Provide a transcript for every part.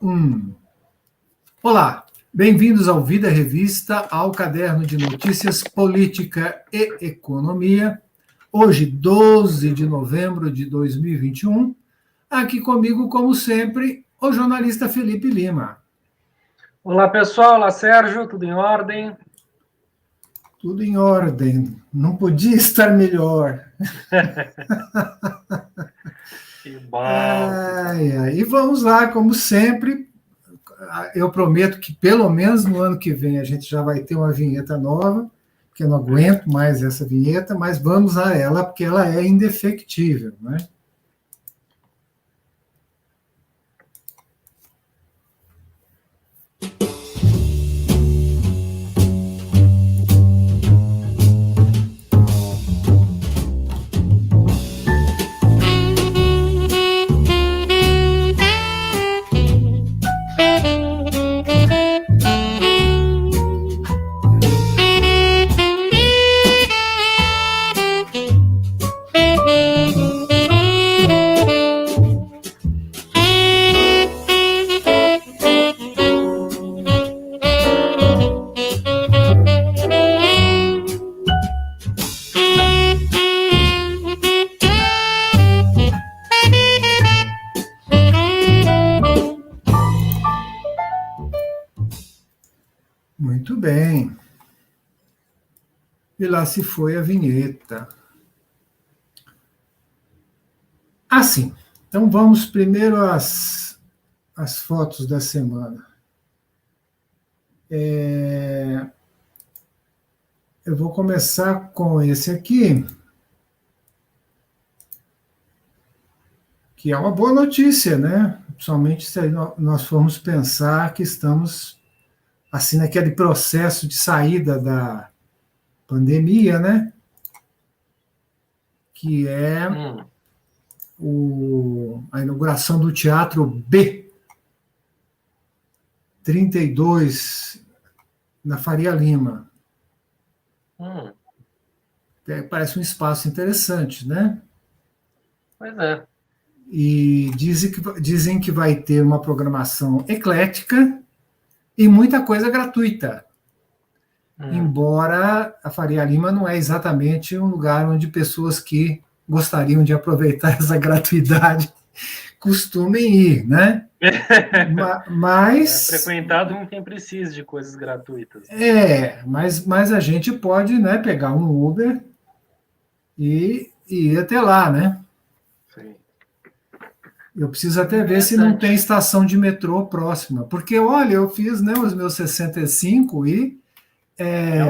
Um. Olá, bem-vindos ao Vida Revista, ao caderno de notícias política e economia. Hoje, 12 de novembro de 2021. Aqui comigo, como sempre, o jornalista Felipe Lima. Olá, pessoal. Olá, Sérgio. Tudo em ordem? Tudo em ordem. Não podia estar melhor. Que bom. E vamos lá, como sempre. Eu prometo que pelo menos no ano que vem a gente já vai ter uma vinheta nova, porque eu não aguento mais essa vinheta, mas vamos a ela, porque ela é indefectível, né? Muito bem. E lá se foi a vinheta. Assim, então vamos primeiro às fotos da semana. Eu vou começar com esse aqui, que é uma boa notícia, né? Principalmente se nós formos pensar que estamos assim naquele processo de saída da pandemia, né? Que é a inauguração do Teatro B32 na Faria Lima. Parece um espaço interessante, né? Pois é. E dizem que vai ter uma programação eclética e muita coisa gratuita. Embora a Faria Lima não é exatamente um lugar onde pessoas que gostariam de aproveitar essa gratuidade costumem ir, né? Mas é frequentado com quem precisa de coisas gratuitas. Mas a gente pode, né, pegar um Uber e ir até lá, né? Sim. Eu preciso até ver se não tem estação de metrô próxima, porque, olha, eu fiz, né, os meus 65 e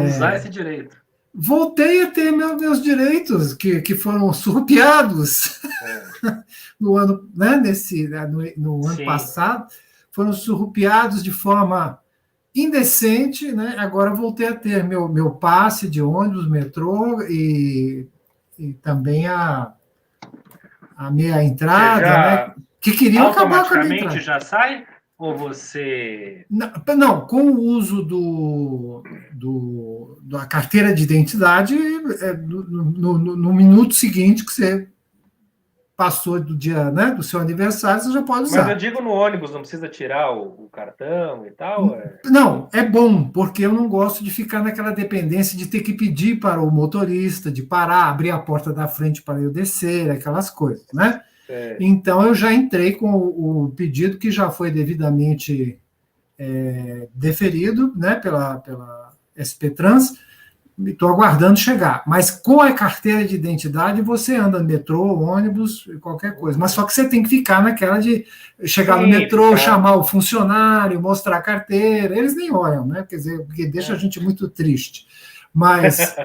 usar esse direito. Voltei a ter meus direitos, que foram surrupiados no ano, né, no ano passado, foram surrupiados de forma indecente, né? Agora voltei a ter meu passe de ônibus, metrô e também a minha entrada, né? Que queriam acabar com a minha entrada. Automaticamente já sai? Ou você... Não, com o uso da carteira de identidade, no minuto seguinte que você passou do dia, né, do seu aniversário, você já pode usar. Mas eu digo no ônibus, não precisa tirar o cartão e tal? Não, é bom, porque eu não gosto de ficar naquela dependência de ter que pedir para o motorista, de parar, abrir a porta da frente para eu descer, aquelas coisas, né? Então, eu já entrei com o pedido que já foi devidamente deferido, né, pela SP Trans, estou aguardando chegar. Mas com a carteira de identidade, você anda no metrô, ônibus, qualquer coisa. Mas só que você tem que ficar naquela de chegar no metrô, chamar o funcionário, mostrar a carteira. Eles nem olham, né? Quer dizer, porque deixa a gente muito triste. Mas,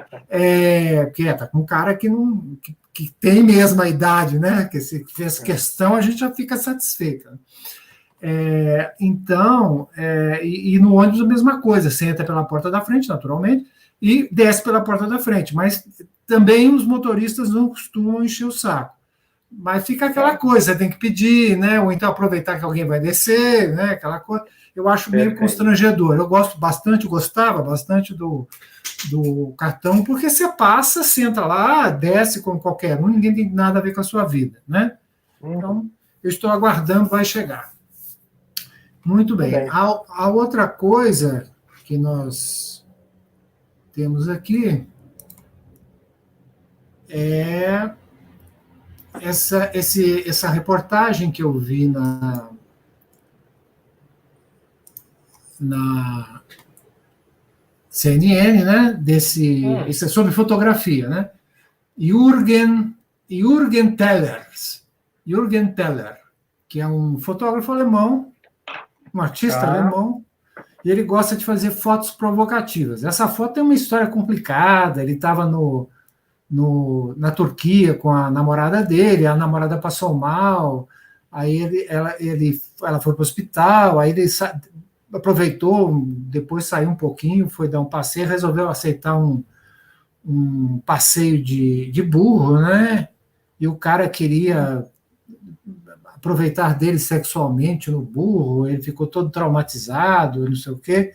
porque tá com um cara que tem mesmo a idade, né? Que se fez questão, a gente já fica satisfeito. Então, e no ônibus a mesma coisa, você entra pela porta da frente, naturalmente, e desce pela porta da frente, mas também os motoristas não costumam encher o saco. Mas fica aquela coisa, você tem que pedir, né? Ou então aproveitar que alguém vai descer, né? Aquela coisa. Eu acho meio constrangedor. Eu gostava bastante do cartão, porque você passa, senta lá, desce com qualquer um, ninguém tem nada a ver com a sua vida, né? Então, eu estou aguardando, vai chegar. Muito bem. A outra coisa que nós temos aqui é essa reportagem que eu vi na CNN, né? Isso é sobre fotografia, né? Jürgen Teller, que é um fotógrafo alemão, um artista alemão, e ele gosta de fazer fotos provocativas. Essa foto tem uma história complicada. Ele estava na Turquia com a namorada dele, a namorada passou mal, aí ela foi para o hospital, aí ele aproveitou, depois saiu um pouquinho, foi dar um passeio, resolveu aceitar um passeio de burro, né? E o cara queria aproveitar dele sexualmente no burro, ele ficou todo traumatizado, não sei o quê.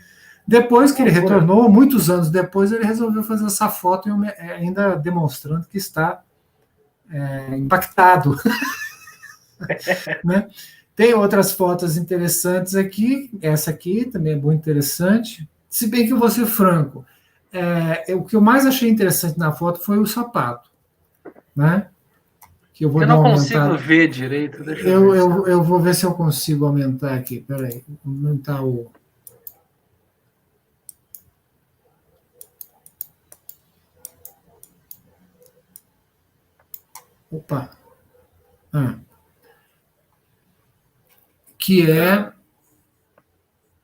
Depois que ele retornou, muitos anos depois, ele resolveu fazer essa foto, ainda demonstrando que está impactado. Né? Tem outras fotos interessantes aqui, essa aqui também é muito interessante, se bem que eu vou ser franco, o que eu mais achei interessante na foto foi o sapato, né? Que eu não consigo ver direito. Deixa eu vou ver se eu consigo aumentar aqui, peraí, aumentar o... Opa! Que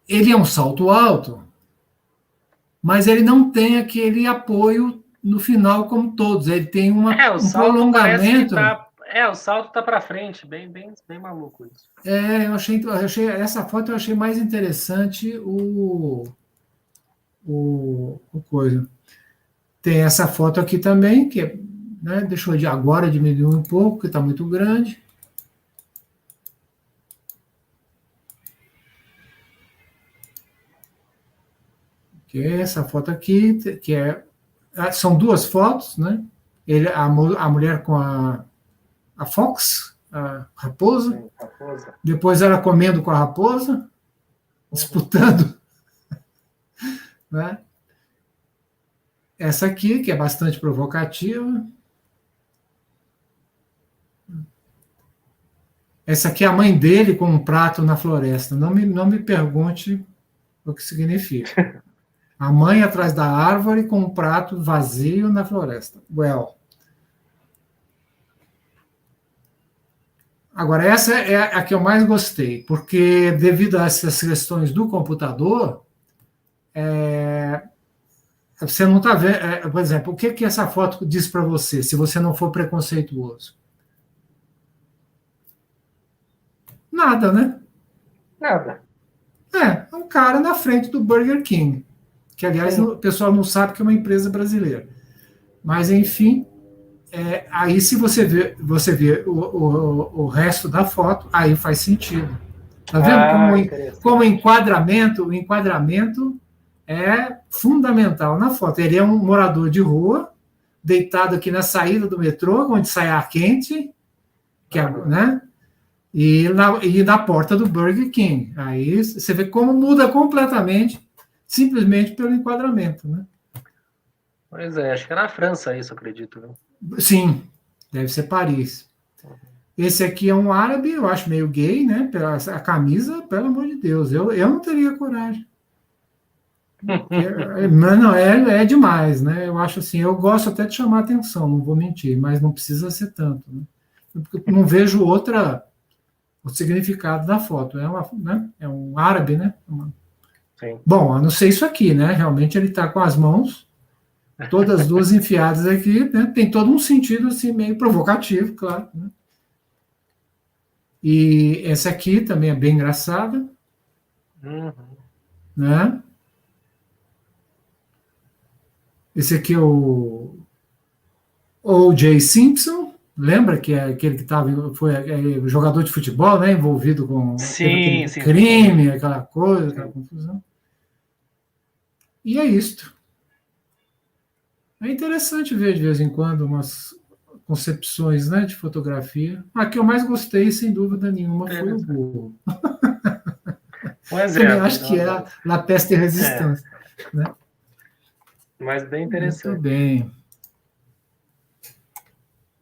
ele é um salto alto, mas ele não tem aquele apoio no final como todos. Ele tem um prolongamento. O salto está para frente, bem maluco isso. Eu achei essa foto eu achei mais interessante o coisa. Tem essa foto aqui também, que né, deixa eu agora diminuir um pouco, que está muito grande. Que é essa foto aqui, são duas fotos, né? A mulher com a Fox, a raposa. Sim, raposa. Depois ela comendo com a raposa, disputando. Né? Essa aqui, que é bastante provocativa. Essa aqui é a mãe dele com um prato na floresta. Não me pergunte o que significa. A mãe atrás da árvore com um prato vazio na floresta. Agora, essa é a que eu mais gostei, porque devido a essas questões do computador, você não está vendo... por exemplo, o que essa foto diz para você, se você não for preconceituoso? Nada, né? Nada. É um cara na frente do Burger King, que, aliás, o pessoal não sabe que é uma empresa brasileira. Mas, enfim, aí se você vê o resto da foto, aí faz sentido. Está vendo como o enquadramento é fundamental na foto. Ele é um morador de rua, deitado aqui na saída do metrô, onde sai ar quente, né? E na porta do Burger King. Aí você vê como muda completamente, simplesmente pelo enquadramento, né? Pois é, acho que é na França isso, acredito. Viu? Sim, deve ser Paris. Esse aqui é um árabe, eu acho meio gay, né? A camisa, pelo amor de Deus, eu não teria coragem. Mas não, é demais, né? Eu acho assim, eu gosto até de chamar atenção, não vou mentir, mas não precisa ser tanto, né? Porque não vejo o significado da foto. É um árabe, né? Sim. Bom, a não ser isso aqui, né? Realmente ele está com as mãos todas as duas enfiadas aqui, né? Tem todo um sentido assim, meio provocativo, claro. Né? E essa aqui também é bem engraçada. Né? Esse aqui é o O.J. Simpson. Lembra que é aquele que foi jogador de futebol, né? Envolvido com crime, aquela coisa, aquela confusão. E é isto. É interessante ver de vez em quando umas concepções, né, de fotografia. A que eu mais gostei, sem dúvida nenhuma, foi o burro. Pois Também é. acho que é La Peste e Resistência. Né? Mas bem interessante. Muito bem.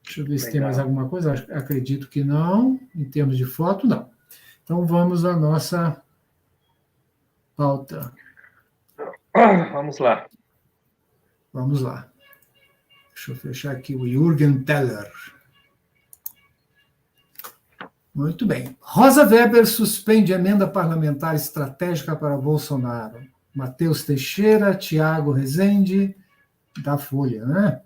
Deixa eu ver se Legal. tem mais alguma coisa. Acredito que não. Em termos de foto, não. Então vamos à nossa pauta. Vamos lá. Vamos lá. Deixa eu fechar aqui o Jürgen Teller. Muito bem. Rosa Weber suspende emenda parlamentar estratégica para Bolsonaro. Matheus Teixeira, Tiago Rezende, da Folha, né?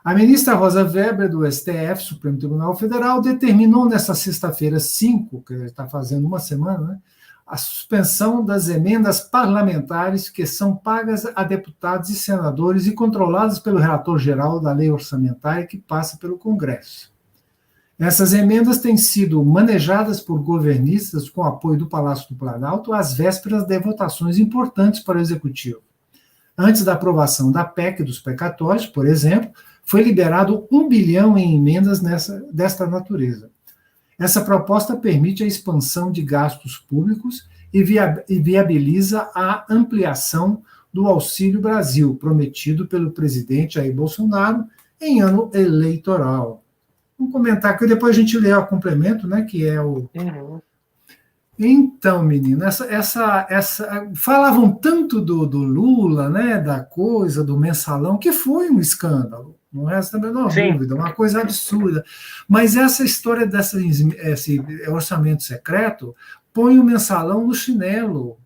A ministra Rosa Weber, do STF, Supremo Tribunal Federal, determinou nesta sexta-feira 5, que está fazendo uma semana, né, a suspensão das emendas parlamentares que são pagas a deputados e senadores e controladas pelo relator geral da lei orçamentária que passa pelo Congresso. Essas emendas têm sido manejadas por governistas com apoio do Palácio do Planalto às vésperas de votações importantes para o Executivo. Antes da aprovação da PEC dos precatórios, por exemplo, foi liberado 1 bilhão em emendas desta natureza. Essa proposta permite a expansão de gastos públicos e viabiliza a ampliação do Auxílio Brasil, prometido pelo presidente Jair Bolsonaro em ano eleitoral. Vamos comentar que depois a gente lê o complemento, né, que é o... Uhum. Então, menina, falavam tanto do Lula, né, da coisa, do mensalão, que foi um escândalo, não resta a menor dúvida, uma coisa absurda. Mas essa história esse orçamento secreto põe o mensalão no chinelo.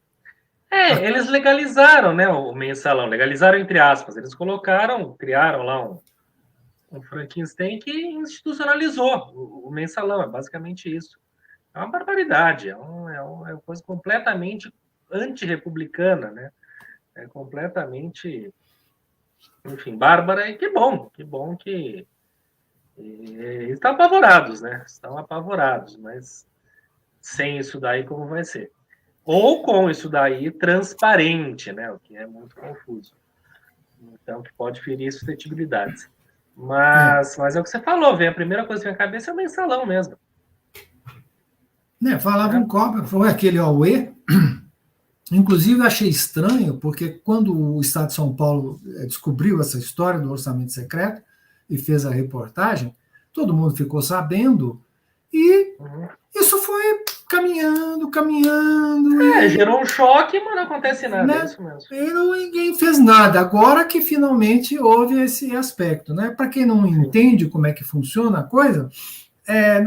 Eles legalizaram, né, o mensalão, legalizaram entre aspas, eles criaram lá um Frankenstein que institucionalizou o mensalão, é basicamente isso. É uma barbaridade, é uma coisa completamente antirrepublicana, né? É completamente, enfim, bárbara, e que bom que estão apavorados, né? Estão apavorados, mas sem isso daí como vai ser? Ou com isso daí transparente, né? O que é muito confuso. Então, que pode ferir suscetibilidades. Mas é o que você falou, a primeira coisa que vem à cabeça é o mensalão mesmo. Né, falavam cobra, foi aquele Aue. Inclusive, achei estranho, porque quando o Estado de São Paulo descobriu essa história do orçamento secreto e fez a reportagem, todo mundo ficou sabendo, e isso foi caminhando. Gerou um choque, mas não acontece nada, né? É isso mesmo. E ninguém fez nada. Agora que finalmente houve esse aspecto, né? Para quem não entende como é que funciona a coisa,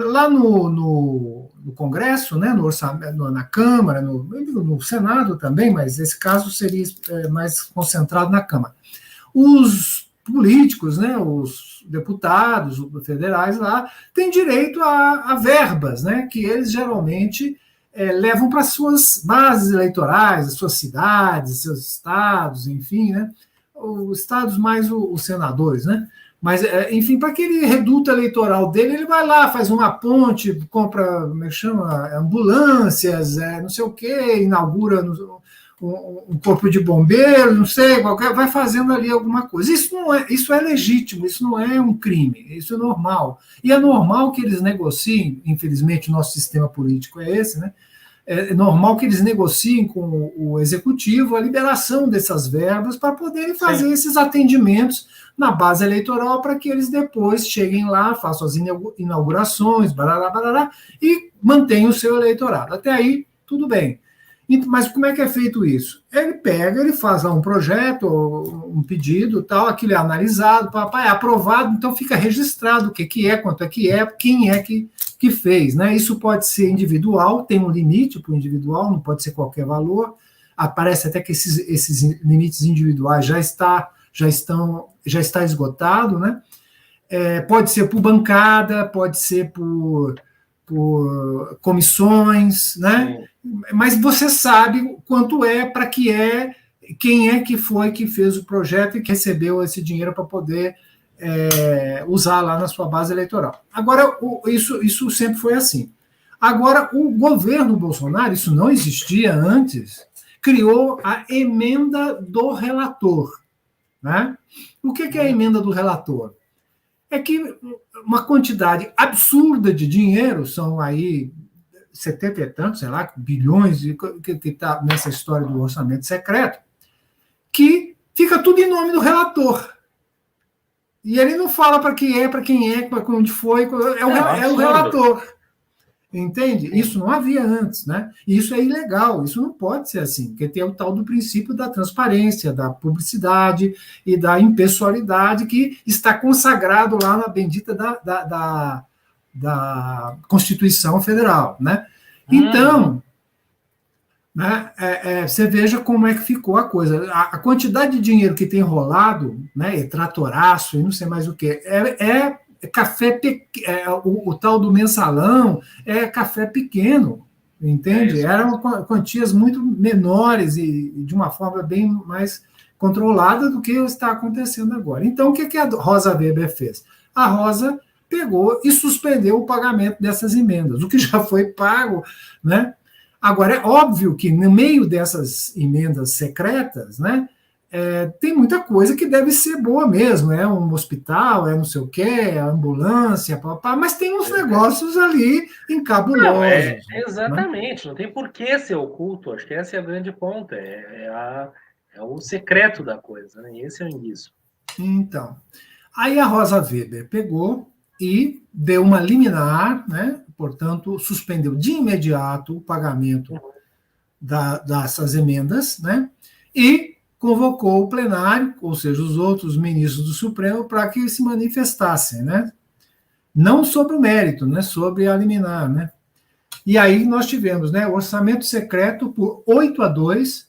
lá no Congresso, né, no orçamento, na Câmara, no Senado também, mas esse caso seria mais concentrado na Câmara. Os políticos, né, os deputados federais lá, têm direito a verbas, né, que eles geralmente levam para suas bases eleitorais, as suas cidades, seus estados, enfim, né, os estados mais os senadores, né. Mas, enfim, para aquele reduto eleitoral dele, ele vai lá, faz uma ponte, compra, como é que chama, ambulâncias, não sei o quê, inaugura um corpo de bombeiros, não sei, vai fazendo ali alguma coisa. Isso é legítimo, isso não é um crime, isso é normal. E é normal que eles negociem, infelizmente, o nosso sistema político é esse, né? É normal que eles negociem com o executivo a liberação dessas verbas para poderem fazer esses atendimentos na base eleitoral para que eles depois cheguem lá, façam as inaugurações, barará, e mantenham o seu eleitorado. Até aí, tudo bem. Mas como é que é feito isso? Ele faz lá um projeto, um pedido, tal, aquilo é analisado, é aprovado, então fica registrado o que é, quanto é que é, quem é que fez, né? Isso pode ser individual, tem um limite para o individual, não pode ser qualquer valor. Parece até que esses limites individuais já está esgotado, né? Pode ser por bancada, pode ser por comissões, né? Mas você sabe quanto para que quem é que foi que fez o projeto e que recebeu esse dinheiro para poder usar lá na sua base eleitoral. Agora, isso sempre foi assim. Agora, o governo Bolsonaro, isso não existia antes, criou a emenda do relator. Né? O que é a emenda do relator? É que uma quantidade absurda de dinheiro, são aí 70 e tantos, sei lá, bilhões, que está nessa história do orçamento secreto, que fica tudo em nome do relator. E ele não fala para quem é, para onde foi, é o relator. Entende? Isso não havia antes, né? Isso é ilegal, isso não pode ser assim, porque tem o tal do princípio da transparência, da publicidade e da impessoalidade que está consagrado lá na bendita da Constituição Federal, né? Então, né, você veja como é que ficou a coisa. A quantidade de dinheiro que tem rolado, né, e tratoraço e não sei mais o que, café, o tal do mensalão é café pequeno, entende? Eram quantias muito menores e de uma forma bem mais controlada do que está acontecendo agora. Então, o que a Rosa Weber fez? A Rosa pegou e suspendeu o pagamento dessas emendas, o que já foi pago, né? Agora, é óbvio que no meio dessas emendas secretas, né, tem muita coisa que deve ser boa mesmo, é um hospital, é não sei o quê, é ambulância, mas tem uns negócios ali encabulosos. Exatamente, né? Não tem por que ser oculto, acho que esse é o grande ponto, é o secreto da coisa, né? Esse é o indício. Então, aí a Rosa Weber pegou e deu uma liminar, né? Portanto, suspendeu de imediato o pagamento dessas emendas, né? E convocou o plenário, ou seja, os outros ministros do Supremo, para que se manifestassem, né? Não sobre o mérito, né? Sobre a liminar, né? E aí nós tivemos, né? O orçamento secreto por 8-2,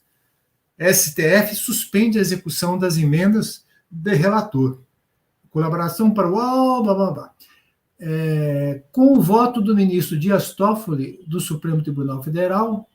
STF suspende a execução das emendas de relator. Colaboração para o blá, blá, blá. Com o voto do ministro Dias Toffoli, do Supremo Tribunal Federal,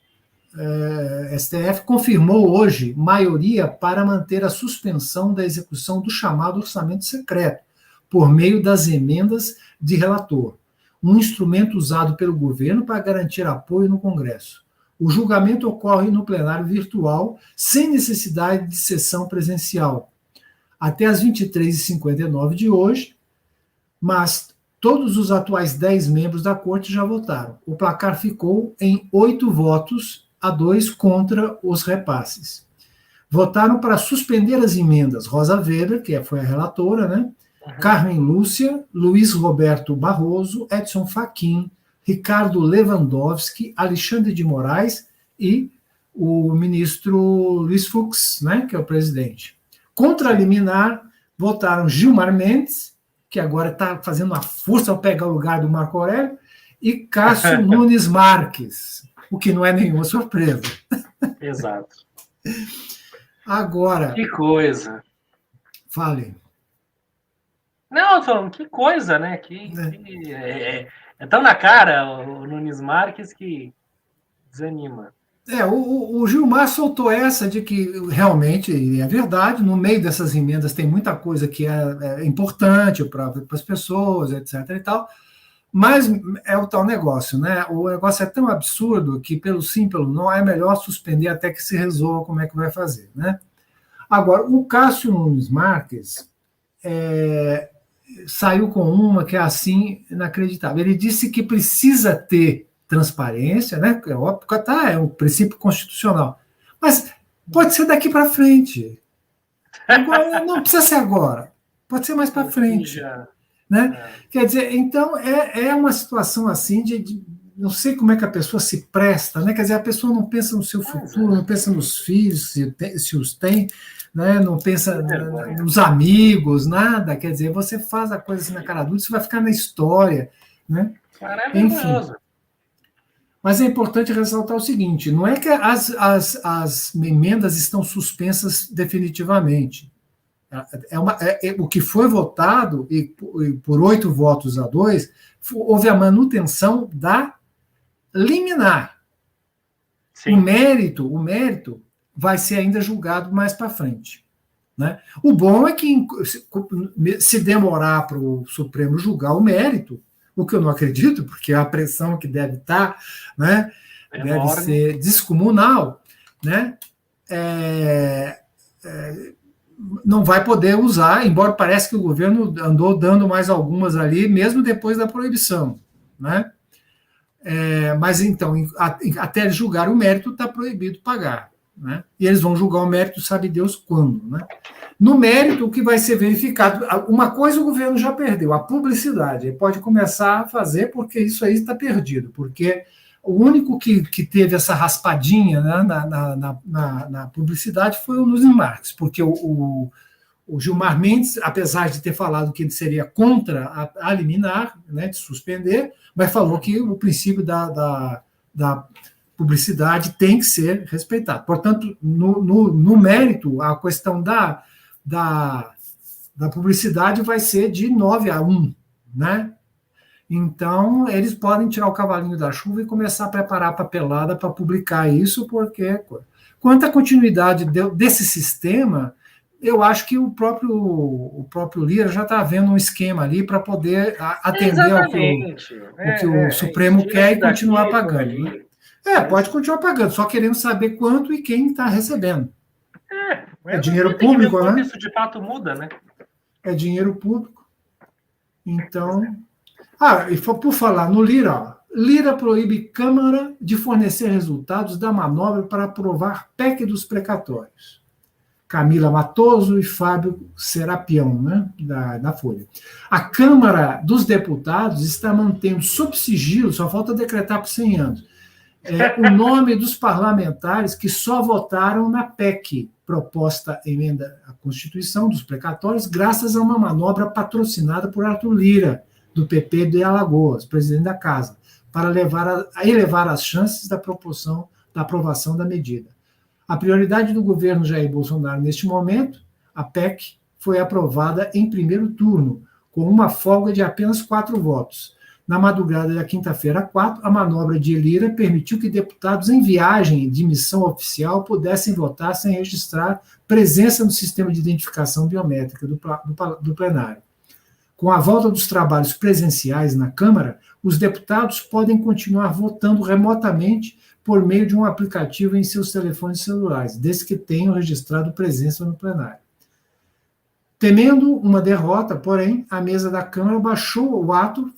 STF confirmou hoje maioria para manter a suspensão da execução do chamado orçamento secreto, por meio das emendas de relator, um instrumento usado pelo governo para garantir apoio no Congresso. O julgamento ocorre no plenário virtual, sem necessidade de sessão presencial, até às 23h59 de hoje, mas todos os atuais 10 membros da Corte já votaram. O placar ficou em 8-2 contra os repasses. Votaram para suspender as emendas Rosa Weber, que foi a relatora, né? Carmen Lúcia, Luiz Roberto Barroso, Edson Fachin, Ricardo Lewandowski, Alexandre de Moraes e o ministro Luiz Fux, né, que é o presidente. Contra a liminar, votaram Gilmar Mendes, que agora está fazendo uma força ao pegar o lugar do Marco Aurélio, e Cássio Nunes Marques, o que não é nenhuma surpresa. Exato. Agora... Que coisa. Fale. Não, falando, que coisa, né? É tão na cara o Nunes Marques que desanima. O Gilmar soltou essa de que realmente é verdade, no meio dessas emendas tem muita coisa que é importante para as pessoas, etc. e tal, mas é o tal negócio, né? O negócio é tão absurdo que, pelo sim, pelo não, é melhor suspender até que se resolva como é que vai fazer, né? Agora, o Cássio Nunes Marques saiu com uma que é assim inacreditável. Ele disse que precisa ter transparência, né? É óbvio que é um princípio constitucional, mas pode ser daqui para frente. Agora, não precisa ser agora, pode ser mais para frente, né? Quer dizer, então é uma situação assim de não sei como é que a pessoa se presta, né? Quer dizer, a pessoa não pensa no seu futuro, não pensa nos filhos, se os tem, né? Não pensa nos amigos, nada. Quer dizer, você faz a coisa assim na cara dura, isso vai ficar na história, né? Maravilhoso. Enfim. Mas é importante ressaltar o seguinte: não é que as emendas estão suspensas definitivamente. O que foi votado, e por 8-2, houve a manutenção da liminar. Sim. O mérito vai ser ainda julgado mais para frente. Né? O bom é que, se demorar para o Supremo julgar o mérito, o que eu não acredito, porque a pressão que deve estar, né, deve ser descomunal, né, não vai poder usar, embora pareça que o governo andou dando mais algumas ali, mesmo depois da proibição. Né? Mas, então, até julgar o mérito, está proibido pagar. Né? E eles vão julgar o mérito, sabe Deus quando. Né? No mérito, o que vai ser verificado... Uma coisa o governo já perdeu, a publicidade. Ele pode começar a fazer, porque isso aí está perdido. Porque o único que teve essa raspadinha, né, na publicidade foi o Nunes Marques, porque o Gilmar Mendes, apesar de ter falado que ele seria contra a liminar, né, de suspender, mas falou que o princípio da publicidade tem que ser respeitado. Portanto, no mérito, a questão da publicidade vai ser de 9-1, né? Então, eles podem tirar o cavalinho da chuva e começar a preparar a papelada para publicar isso, porque, quanto à continuidade desse sistema, eu acho que o próprio Lira já está vendo um esquema ali para poder atender ao que o Supremo quer e continuar pagando. Né? Pode continuar pagando, só querendo saber quanto e quem está recebendo. É dinheiro público, né? Isso de fato muda, né? É dinheiro público. Então... e por falar no Lira, Lira proíbe Câmara de fornecer resultados da manobra para aprovar PEC dos precatórios. Camila Matoso e Fábio Serapião, né, da Folha. A Câmara dos Deputados está mantendo sob sigilo, só falta decretar por 100 anos, o nome dos parlamentares que só votaram na PEC, proposta emenda à Constituição dos precatórios, graças a uma manobra patrocinada por Arthur Lira, do PP de Alagoas, presidente da Casa, para elevar as chances da aprovação da medida. A prioridade do governo Jair Bolsonaro neste momento, a PEC, foi aprovada em primeiro turno, com uma folga de apenas 4 votos. Na madrugada da quinta-feira 4, a manobra de Lira permitiu que deputados em viagem de missão oficial pudessem votar sem registrar presença no sistema de identificação biométrica do plenário. Com a volta dos trabalhos presenciais na Câmara, os deputados podem continuar votando remotamente por meio de um aplicativo em seus telefones celulares, desde que tenham registrado presença no plenário. Temendo uma derrota, porém, a mesa da Câmara baixou o ato,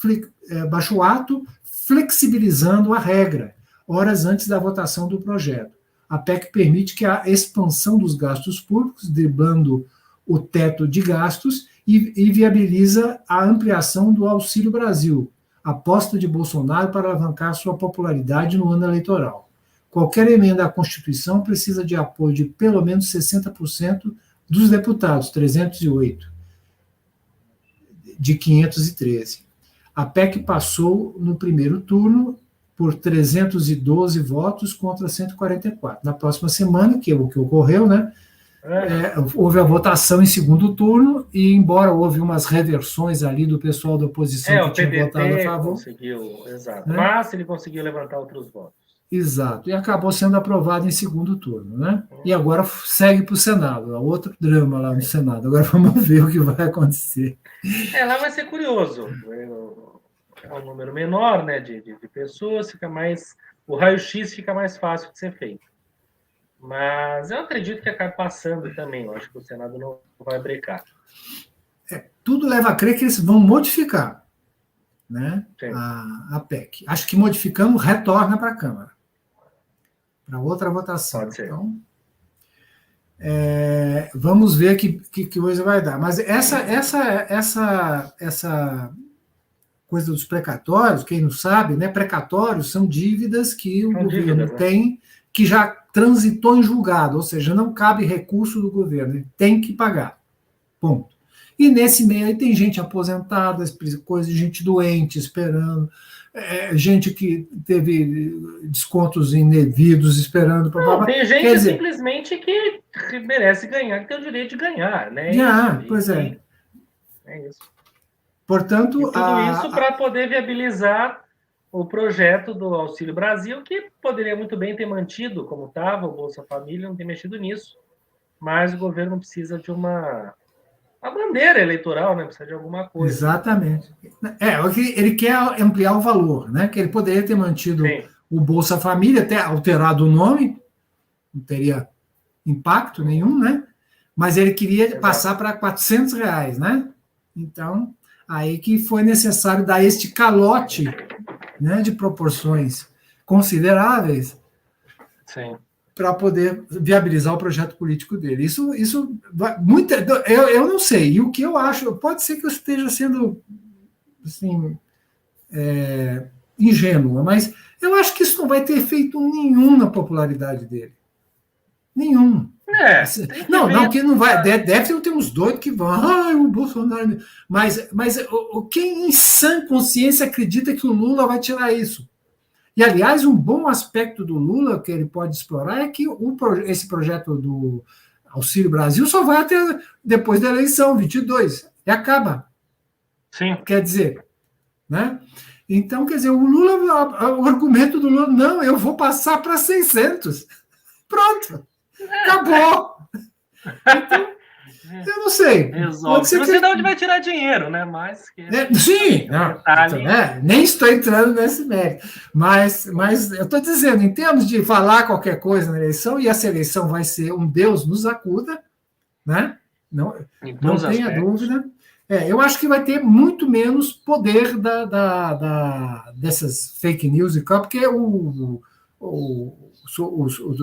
flexibilizando a regra, horas antes da votação do projeto. A PEC permite que a expansão dos gastos públicos, driblando o teto de gastos, e viabiliza a ampliação do Auxílio Brasil, aposta de Bolsonaro para alavancar sua popularidade no ano eleitoral. Qualquer emenda à Constituição precisa de apoio de pelo menos 60% dos deputados, 308, de 513. A PEC passou no primeiro turno por 312 votos contra 144. Na próxima semana, que é o que ocorreu, né? Houve a votação em segundo turno e, embora houve umas reversões ali do pessoal da oposição que tinha votado a favor... Conseguiu, exato. Né? Mas ele conseguiu levantar outros votos. Exato. E acabou sendo aprovado em segundo turno, né? E agora segue para o Senado. É outro drama lá no Senado. Agora vamos ver o que vai acontecer. Lá vai ser curioso. É um número menor, né, de pessoas, fica mais... O raio-x fica mais fácil de ser feito. Mas eu acredito que acabe passando também. Eu acho que o Senado não vai brecar. Tudo leva a crer que eles vão modificar, né, a PEC. Acho que modificando retorna para a Câmara. Para outra votação. Pode ser. Então, vamos ver que coisa vai dar. Mas essa coisa dos precatórios, quem não sabe, né, precatórios são dívidas que o governo tem, que já transitou em julgado, ou seja, não cabe recurso do governo, ele tem que pagar. Ponto. E nesse meio aí tem gente aposentada, coisa de gente doente esperando, gente que teve descontos indevidos esperando. Tem gente simplesmente que merece ganhar, que tem o direito de ganhar, né? Pois é. É isso. Portanto, e tudo isso para poder viabilizar o projeto do Auxílio Brasil, que poderia muito bem ter mantido como estava, o Bolsa Família não tem mexido nisso, mas o governo precisa de uma bandeira eleitoral, né? Precisa de alguma coisa. Exatamente. Ele quer ampliar o valor, né? Que ele poderia ter mantido o Bolsa Família, até alterado o nome, não teria impacto nenhum, né? Mas ele queria passar para R$400, né? Então, aí que foi necessário dar este calote, né, de proporções consideráveis para poder viabilizar o projeto político dele. Isso eu não sei. E o que eu acho, pode ser que eu esteja sendo assim, ingênua, mas eu acho que isso não vai ter efeito nenhum na popularidade dele. Nenhum. Não, que não vai. Deve ter uns doidos que vão, o Bolsonaro. Mas quem em sã consciência acredita que o Lula vai tirar isso? E, aliás, um bom aspecto do Lula que ele pode explorar é que esse projeto do Auxílio Brasil só vai até depois da eleição, 22, e acaba. Sim. Quer dizer, né? Então, quer dizer, o argumento do Lula, não, eu vou passar para 600. Pronto. Acabou. Então, eu não sei. Resolve. Não sei de onde vai tirar dinheiro, né? Mas sim, nem estou entrando nesse mérito. Mas eu estou dizendo, em termos de falar qualquer coisa na eleição, e essa eleição vai ser um Deus nos acuda, né? Não tenha dúvida. Eu acho que vai ter muito menos poder dessas fake news porque o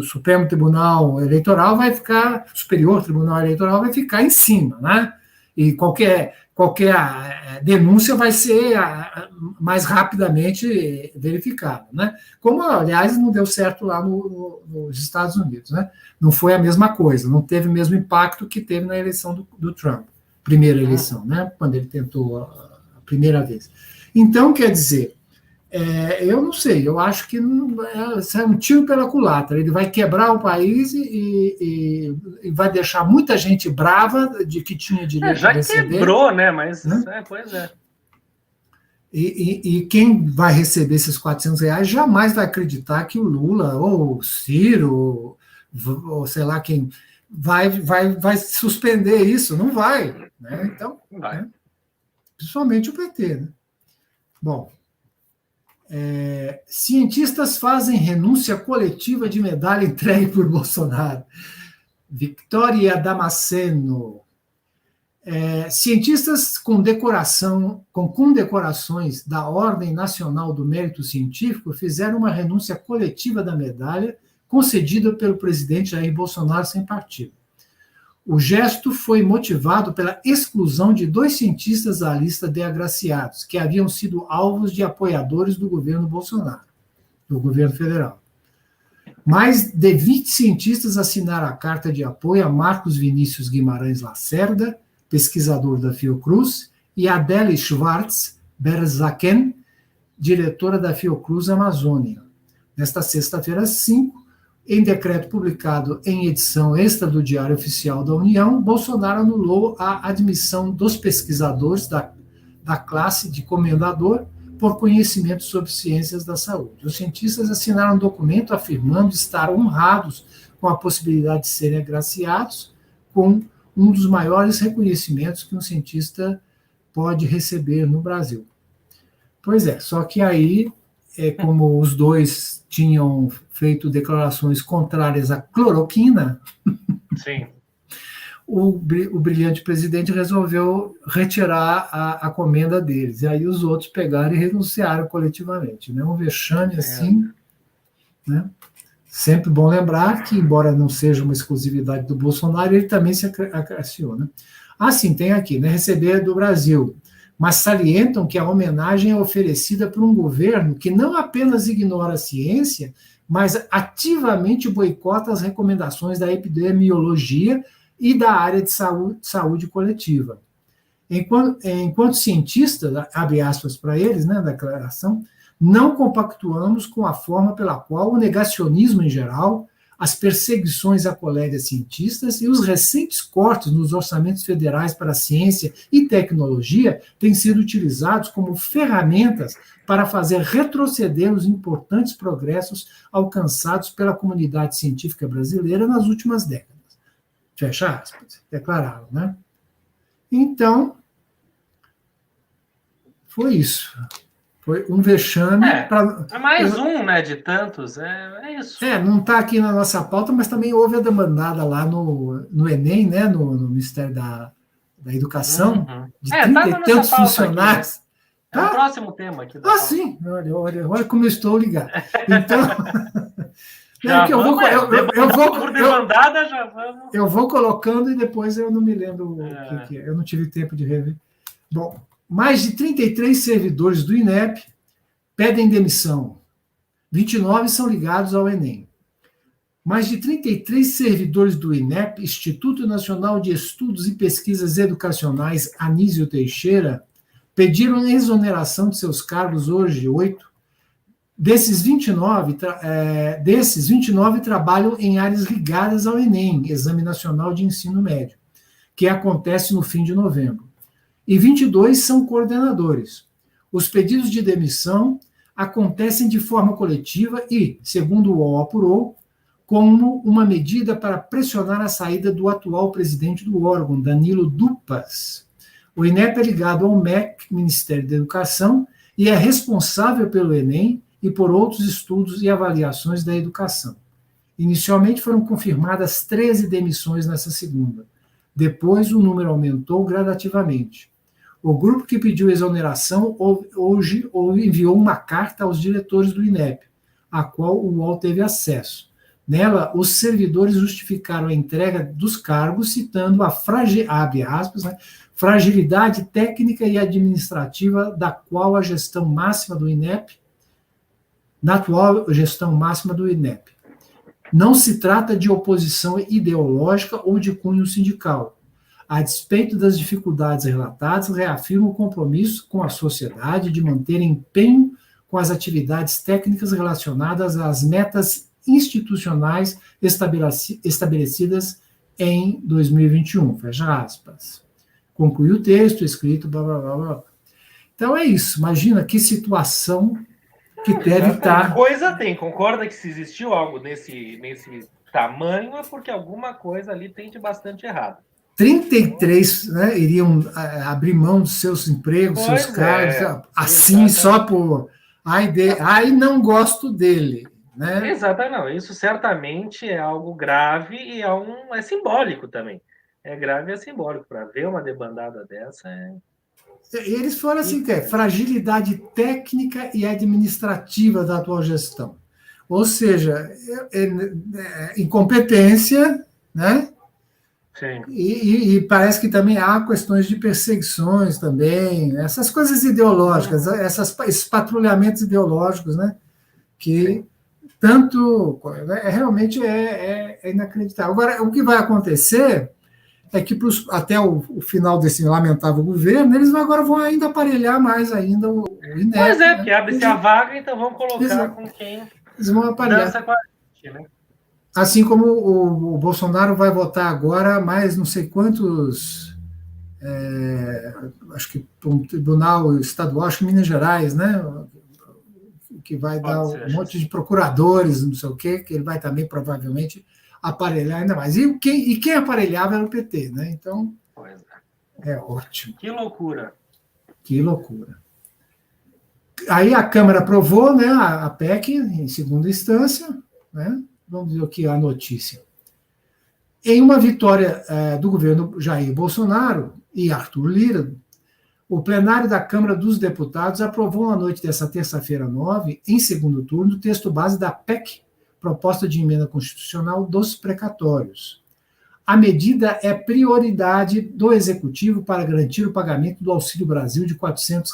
Supremo Tribunal Eleitoral vai ficar, o Superior Tribunal Eleitoral vai ficar em cima, né? E qualquer denúncia vai ser mais rapidamente verificada, né? Como, aliás, não deu certo lá nos Estados Unidos, né? Não foi a mesma coisa, não teve o mesmo impacto que teve na eleição do Trump, primeira eleição, né? Quando ele tentou a primeira vez. Então, quer dizer, eu não sei, eu acho que é um tiro pela culatra. Ele vai quebrar o país e vai deixar muita gente brava de que tinha direito a receber. Já quebrou, né? Mas, pois é. E quem vai receber esses R$400 jamais vai acreditar que o Lula, ou o Ciro, ou sei lá quem, vai suspender isso. Não vai. Né? Então, vai. Né? Principalmente o PT. Né? Bom. Cientistas fazem renúncia coletiva de medalha entregue por Bolsonaro. Victoria Damasceno. Cientistas com condecorações da Ordem Nacional do Mérito Científico fizeram uma renúncia coletiva da medalha concedida pelo presidente Jair Bolsonaro sem partido. O gesto foi motivado pela exclusão de 2 cientistas da lista de agraciados, que haviam sido alvos de apoiadores do governo Bolsonaro, do governo federal. Mais de 20 cientistas assinaram a carta de apoio a Marcos Vinícius Guimarães Lacerda, pesquisador da Fiocruz, e Adele Schwartz Berzaken, diretora da Fiocruz Amazônia. Nesta sexta-feira, 5, em decreto publicado em edição extra do Diário Oficial da União, Bolsonaro anulou a admissão dos pesquisadores da classe de comendador por conhecimento sobre ciências da saúde. Os cientistas assinaram um documento afirmando estar honrados com a possibilidade de serem agraciados com um dos maiores reconhecimentos que um cientista pode receber no Brasil. Pois é, só que aí, como os dois tinham feito declarações contrárias à cloroquina, sim. o brilhante presidente resolveu retirar a comenda deles. E aí os outros pegaram e renunciaram coletivamente. Né? Um vexame assim. Né? Sempre bom lembrar que, embora não seja uma exclusividade do Bolsonaro, ele também se agraciou. Né? Sim, tem aqui, né? Receber do Brasil. Mas salientam que a homenagem é oferecida por um governo que não apenas ignora a ciência, mas ativamente boicota as recomendações da epidemiologia e da área de saúde coletiva. Enquanto cientistas, abre aspas para eles, né, da declaração, não compactuamos com a forma pela qual o negacionismo em geral, as perseguições a colegas cientistas e os recentes cortes nos orçamentos federais para a ciência e tecnologia têm sido utilizados como ferramentas para fazer retroceder os importantes progressos alcançados pela comunidade científica brasileira nas últimas décadas. Fecha aspas, declararam, né? Então, foi isso. Foi um vexame. Mais um, né, de tantos, é isso. Não está aqui na nossa pauta, mas também houve a demandada lá no Enem, né, no Ministério da Educação, de 30 e tantos funcionários. É o próximo tema aqui. Sim. Olha como eu estou ligado. Então... Eu vou colocando e depois eu não me lembro o que é. Eu não tive tempo de rever. Bom, mais de 33 servidores do INEP pedem demissão. 29 são ligados ao Enem. Mais de 33 servidores do INEP, Instituto Nacional de Estudos e Pesquisas Educacionais Anísio Teixeira, pediram exoneração de seus cargos hoje, 8. Desses 29 trabalham em áreas ligadas ao Enem, Exame Nacional de Ensino Médio, que acontece no fim de novembro. E 22 são coordenadores. Os pedidos de demissão acontecem de forma coletiva e, segundo o UOL apurou, como uma medida para pressionar a saída do atual presidente do órgão, Danilo Dupas. O INEP é ligado ao MEC, Ministério da Educação, e é responsável pelo Enem e por outros estudos e avaliações da educação. Inicialmente foram confirmadas 13 demissões nessa segunda. Depois o número aumentou gradativamente. O grupo que pediu exoneração hoje enviou uma carta aos diretores do INEP, a qual o UOL teve acesso. Nela, os servidores justificaram a entrega dos cargos, citando a fragilidade técnica e administrativa da atual gestão máxima do INEP. Não se trata de oposição ideológica ou de cunho sindical. A despeito das dificuldades relatadas, reafirma o compromisso com a sociedade de manter empenho com as atividades técnicas relacionadas às metas institucionais estabelecidas em 2021. Fecha aspas. Concluiu o texto, escrito, blá, blá, blá, blá. Então é isso. Imagina que situação que deve estar... Coisa tem. Concorda que se existiu algo nesse tamanho é porque alguma coisa ali tem de bastante errado. 33, né, iriam abrir mão dos seus empregos, seus cargos, assim, exatamente. Só por... Ai, não gosto dele. Né? Exatamente, não. Isso certamente é algo grave e é simbólico também. É grave e é simbólico. Para ver uma debandada dessa Eles foram assim, que é fragilidade técnica e administrativa da atual gestão. Ou seja, incompetência, né? Sim. E parece que também há questões de perseguições também, essas coisas ideológicas, esses patrulhamentos ideológicos, né? Que... Sim. Tanto, realmente é inacreditável. Agora, o que vai acontecer é que até o final desse lamentável governo, eles agora vão ainda aparelhar mais ainda o INEP. Pois é, porque abre-se a vaga, então vamos colocar com quem eles vão aparelhar. Dança com a gente, né? Assim como o Bolsonaro vai votar agora mais não sei quantos, acho que um tribunal estadual, acho que Minas Gerais, né? Que vai dar um monte de procuradores, não sei o quê, que ele vai também provavelmente aparelhar ainda mais. E quem aparelhava era o PT, né? Então, é ótimo. Que loucura. Que loucura. Aí a Câmara aprovou, né, a PEC em segunda instância, né? Vamos ver aqui a notícia. Em uma vitória do governo Jair Bolsonaro e Arthur Lira, o plenário da Câmara dos Deputados aprovou na noite dessa terça-feira 9, em segundo turno, o texto base da PEC, proposta de emenda constitucional dos precatórios. A medida é prioridade do Executivo para garantir o pagamento do Auxílio Brasil de R$ 400,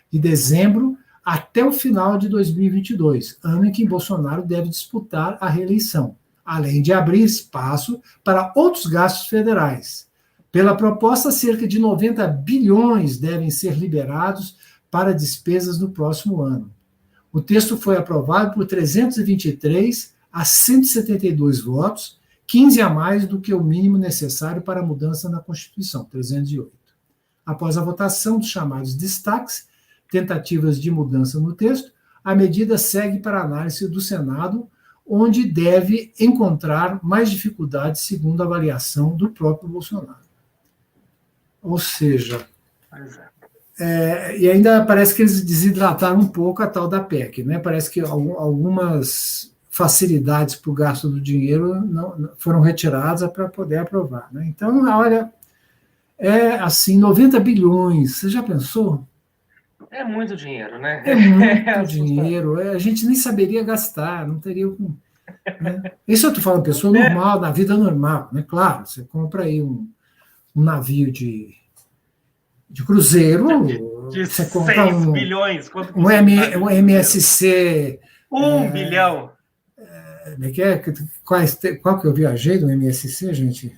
de dezembro até o final de 2022, ano em que Bolsonaro deve disputar a reeleição, além de abrir espaço para outros gastos federais. Pela proposta, cerca de 90 bilhões devem ser liberados para despesas no próximo ano. O texto foi aprovado por 323 a 172 votos, 15 a mais do que o mínimo necessário para a mudança na Constituição, 308. Após a votação dos chamados destaques, tentativas de mudança no texto, a medida segue para análise do Senado, onde deve encontrar mais dificuldades, segundo a avaliação do próprio Bolsonaro. Ou seja, e ainda parece que eles desidrataram um pouco a tal da PEC, né? Parece que algumas facilidades para o gasto do dinheiro não foram retiradas para poder aprovar, né? Então, olha, assim, 90 bilhões, você já pensou? É muito dinheiro, né? É muito dinheiro. A gente nem saberia gastar, não teria. Né? Isso eu estou falando, pessoa normal, na vida normal, né? Claro, você compra aí um navio de cruzeiro, De você compra 6 bilhões, quanto um, custa um navio um de cruzeiro? MSC. 1 bilhão. Qual que eu viajei do MSC, gente?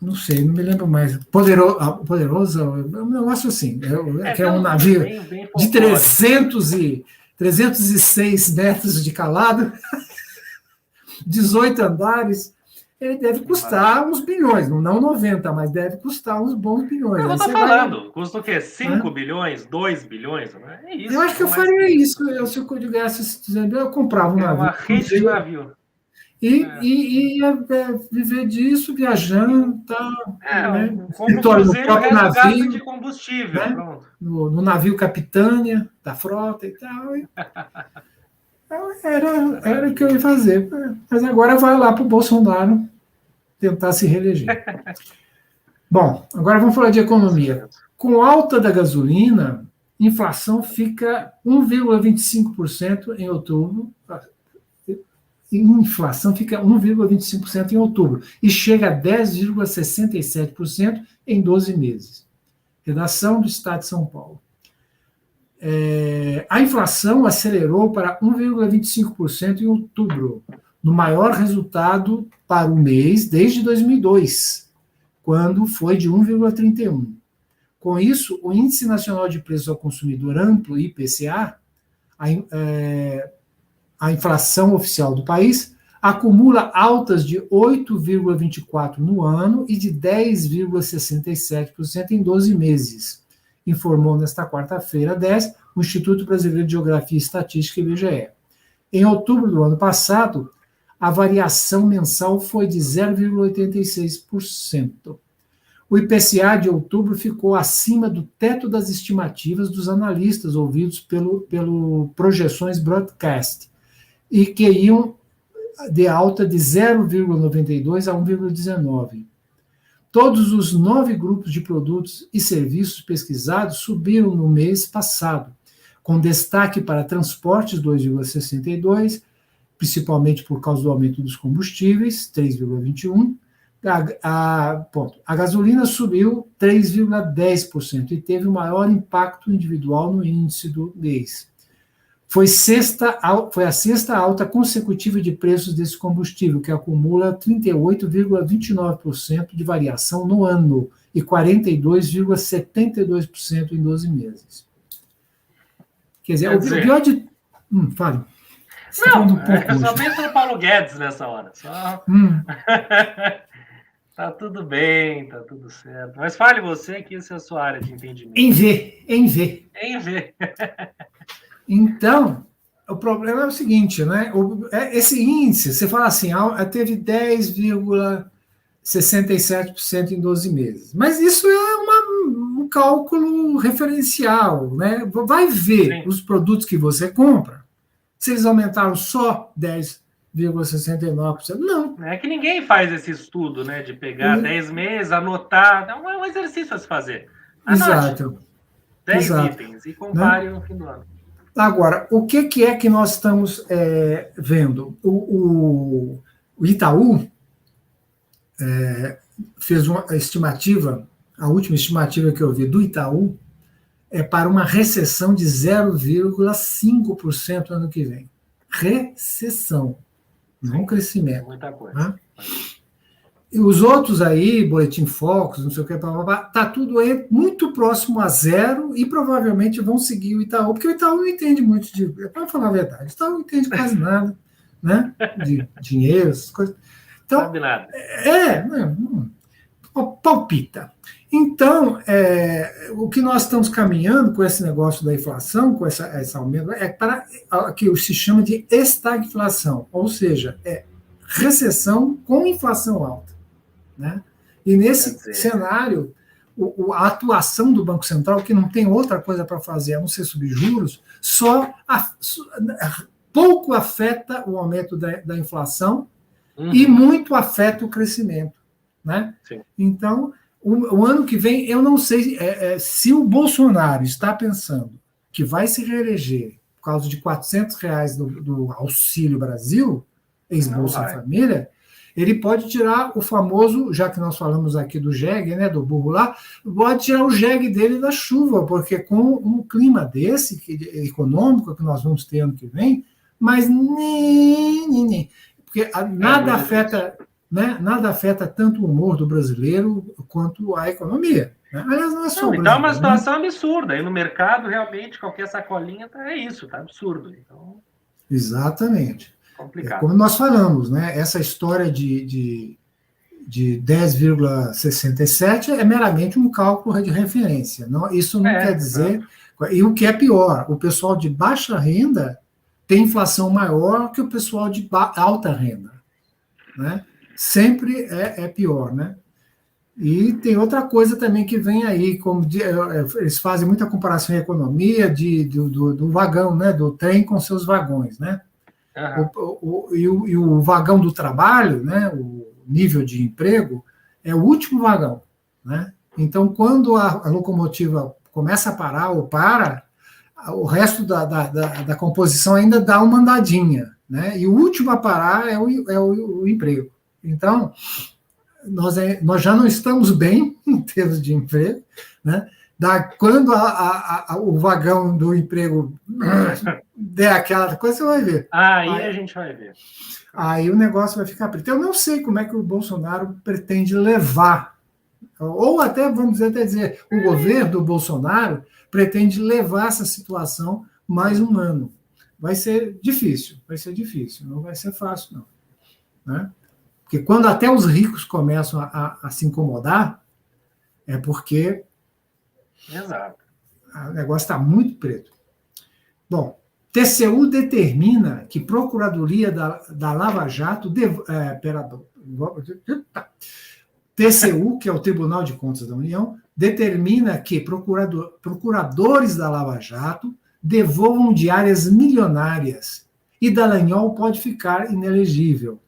Não sei, não me lembro mais. Poderoso, um negócio assim. Que é um navio bem de 306 metros de calado, 18 andares. Ele deve custar uns bilhões, não 90, mas deve custar uns bons bilhões. Eu tô falando, custa o quê? 5 bilhões, 2 bilhões? Não é isso. Eu acho que eu faria isso. Se eu ganhasse, eu comprava um navio. Uma rede de navio. E ia viver disso, viajando, tal. Compra o cruzeiro e o resto gasta de combustível. Né? Pronto. No navio Capitânia, da frota e tal. Era o que eu ia fazer. Mas agora vai lá para o Bolsonaro tentar se reeleger. Bom, agora vamos falar de economia. Com alta da gasolina, inflação fica 1,25% em outubro. Inflação fica 1,25% em outubro e chega a 10,67% em 12 meses. Redação do Estado de São Paulo. A inflação acelerou para 1,25% em outubro, no maior resultado para o mês desde 2002, quando foi de 1,31%. Com isso, o Índice Nacional de Preços ao Consumidor Amplo, IPCA, a inflação oficial do país, acumula altas de 8,24% no ano e de 10,67% em 12 meses, informou nesta quarta-feira 10 o Instituto Brasileiro de Geografia e Estatística, IBGE. Em outubro do ano passado, a variação mensal foi de 0,86%. O IPCA de outubro ficou acima do teto das estimativas dos analistas ouvidos pelo Projeções Broadcast, e que iam de alta de 0,92 a 1,19. Todos os 9 grupos de produtos e serviços pesquisados subiram no mês passado, com destaque para transportes 2,62, principalmente por causa do aumento dos combustíveis, 3,21. A gasolina subiu 3,10% e teve o maior impacto individual no índice do mês. Foi a sexta alta consecutiva de preços desse combustível, que acumula 38,29% de variação no ano e 42,72% em 12 meses. Quer dizer, o pior de... Fale. Não, eu só penso no Paulo Guedes nessa hora. Tá tudo bem, tá tudo certo. Mas fale você que essa é a sua área de entendimento. Em V. Então, o problema é o seguinte, né? Esse índice, você fala assim, teve 10,67% em 12 meses. Mas isso é um cálculo referencial, né? Vai ver os produtos que você compra, se eles aumentaram só 10,69%. Não. É que ninguém faz esse estudo, né? De pegar 10 meses, anotar. É um exercício a se fazer. Anote. Exato. 10 itens e compare no fim do ano. Agora, o que é que nós estamos vendo? O Itaú fez uma estimativa, a última estimativa que eu vi do Itaú é para uma recessão de 0,5% ano que vem. Recessão, não crescimento. Muita coisa. Né? E os outros aí, Boletim Focus, não sei o que, está tudo muito próximo a zero e provavelmente vão seguir o Itaú, porque o Itaú não entende muito de... Para falar a verdade, o Itaú não entende quase nada, né? De dinheiro, essas coisas. Então, sabe nada. Palpita. Então, o que nós estamos caminhando com esse negócio da inflação, com esse aumento, é para o que se chama de estagflação, ou seja, recessão com inflação alta. Né? E nesse cenário, a atuação do Banco Central, que não tem outra coisa para fazer a não ser subir juros, pouco afeta o aumento da inflação e muito afeta o crescimento. Né? Então, O ano que vem, eu não sei se o Bolsonaro está pensando que vai se reeleger por causa de R$ 400 do Auxílio Brasil, ex-Bolsa Família, ele pode tirar o famoso, já que nós falamos aqui do jegue, né, do burro lá, pode tirar o jegue dele da chuva, porque com um clima desse, econômico, que nós vamos ter ano que vem, mas nem. Porque nada afeta... Né? Nada afeta tanto o humor do brasileiro quanto a economia. Né? Aliás, não é só o brasileiro. Então é uma situação absurda. Aí no mercado, realmente, qualquer sacolinha é isso, tá absurdo. Então, exatamente. Complicado. Como nós falamos, né? Essa história de 10,67 é meramente um cálculo de referência. Isso não quer dizer... Exato. E o que é pior, o pessoal de baixa renda tem inflação maior que o pessoal de alta renda. Né? Sempre é pior, né? E tem outra coisa também que vem aí, como eles fazem muita comparação em economia do vagão, né? Do trem com seus vagões, né? Uhum. E o vagão do trabalho, né? O nível de emprego é o último vagão, né? Então, quando a locomotiva começa a parar ou para, o resto da composição ainda dá uma andadinha, né? E o último a parar é o emprego. Então, nós já não estamos bem em termos de emprego, né? Quando o vagão do emprego der aquela coisa, você vai ver. Aí a gente vai ver. Aí o negócio vai ficar preto. Eu não sei como é que o Bolsonaro pretende levar, ou até, vamos dizer, o governo do Bolsonaro pretende levar essa situação mais um ano. Vai ser difícil, não vai ser fácil, não. Né? Porque quando até os ricos começam a se incomodar, é porque exato. O negócio está muito preto. Bom, TCU determina que Procuradoria da Lava Jato... TCU, que é o Tribunal de Contas da União, determina que procuradores da Lava Jato devolvam diárias milionárias e Dallagnol pode ficar inelegível.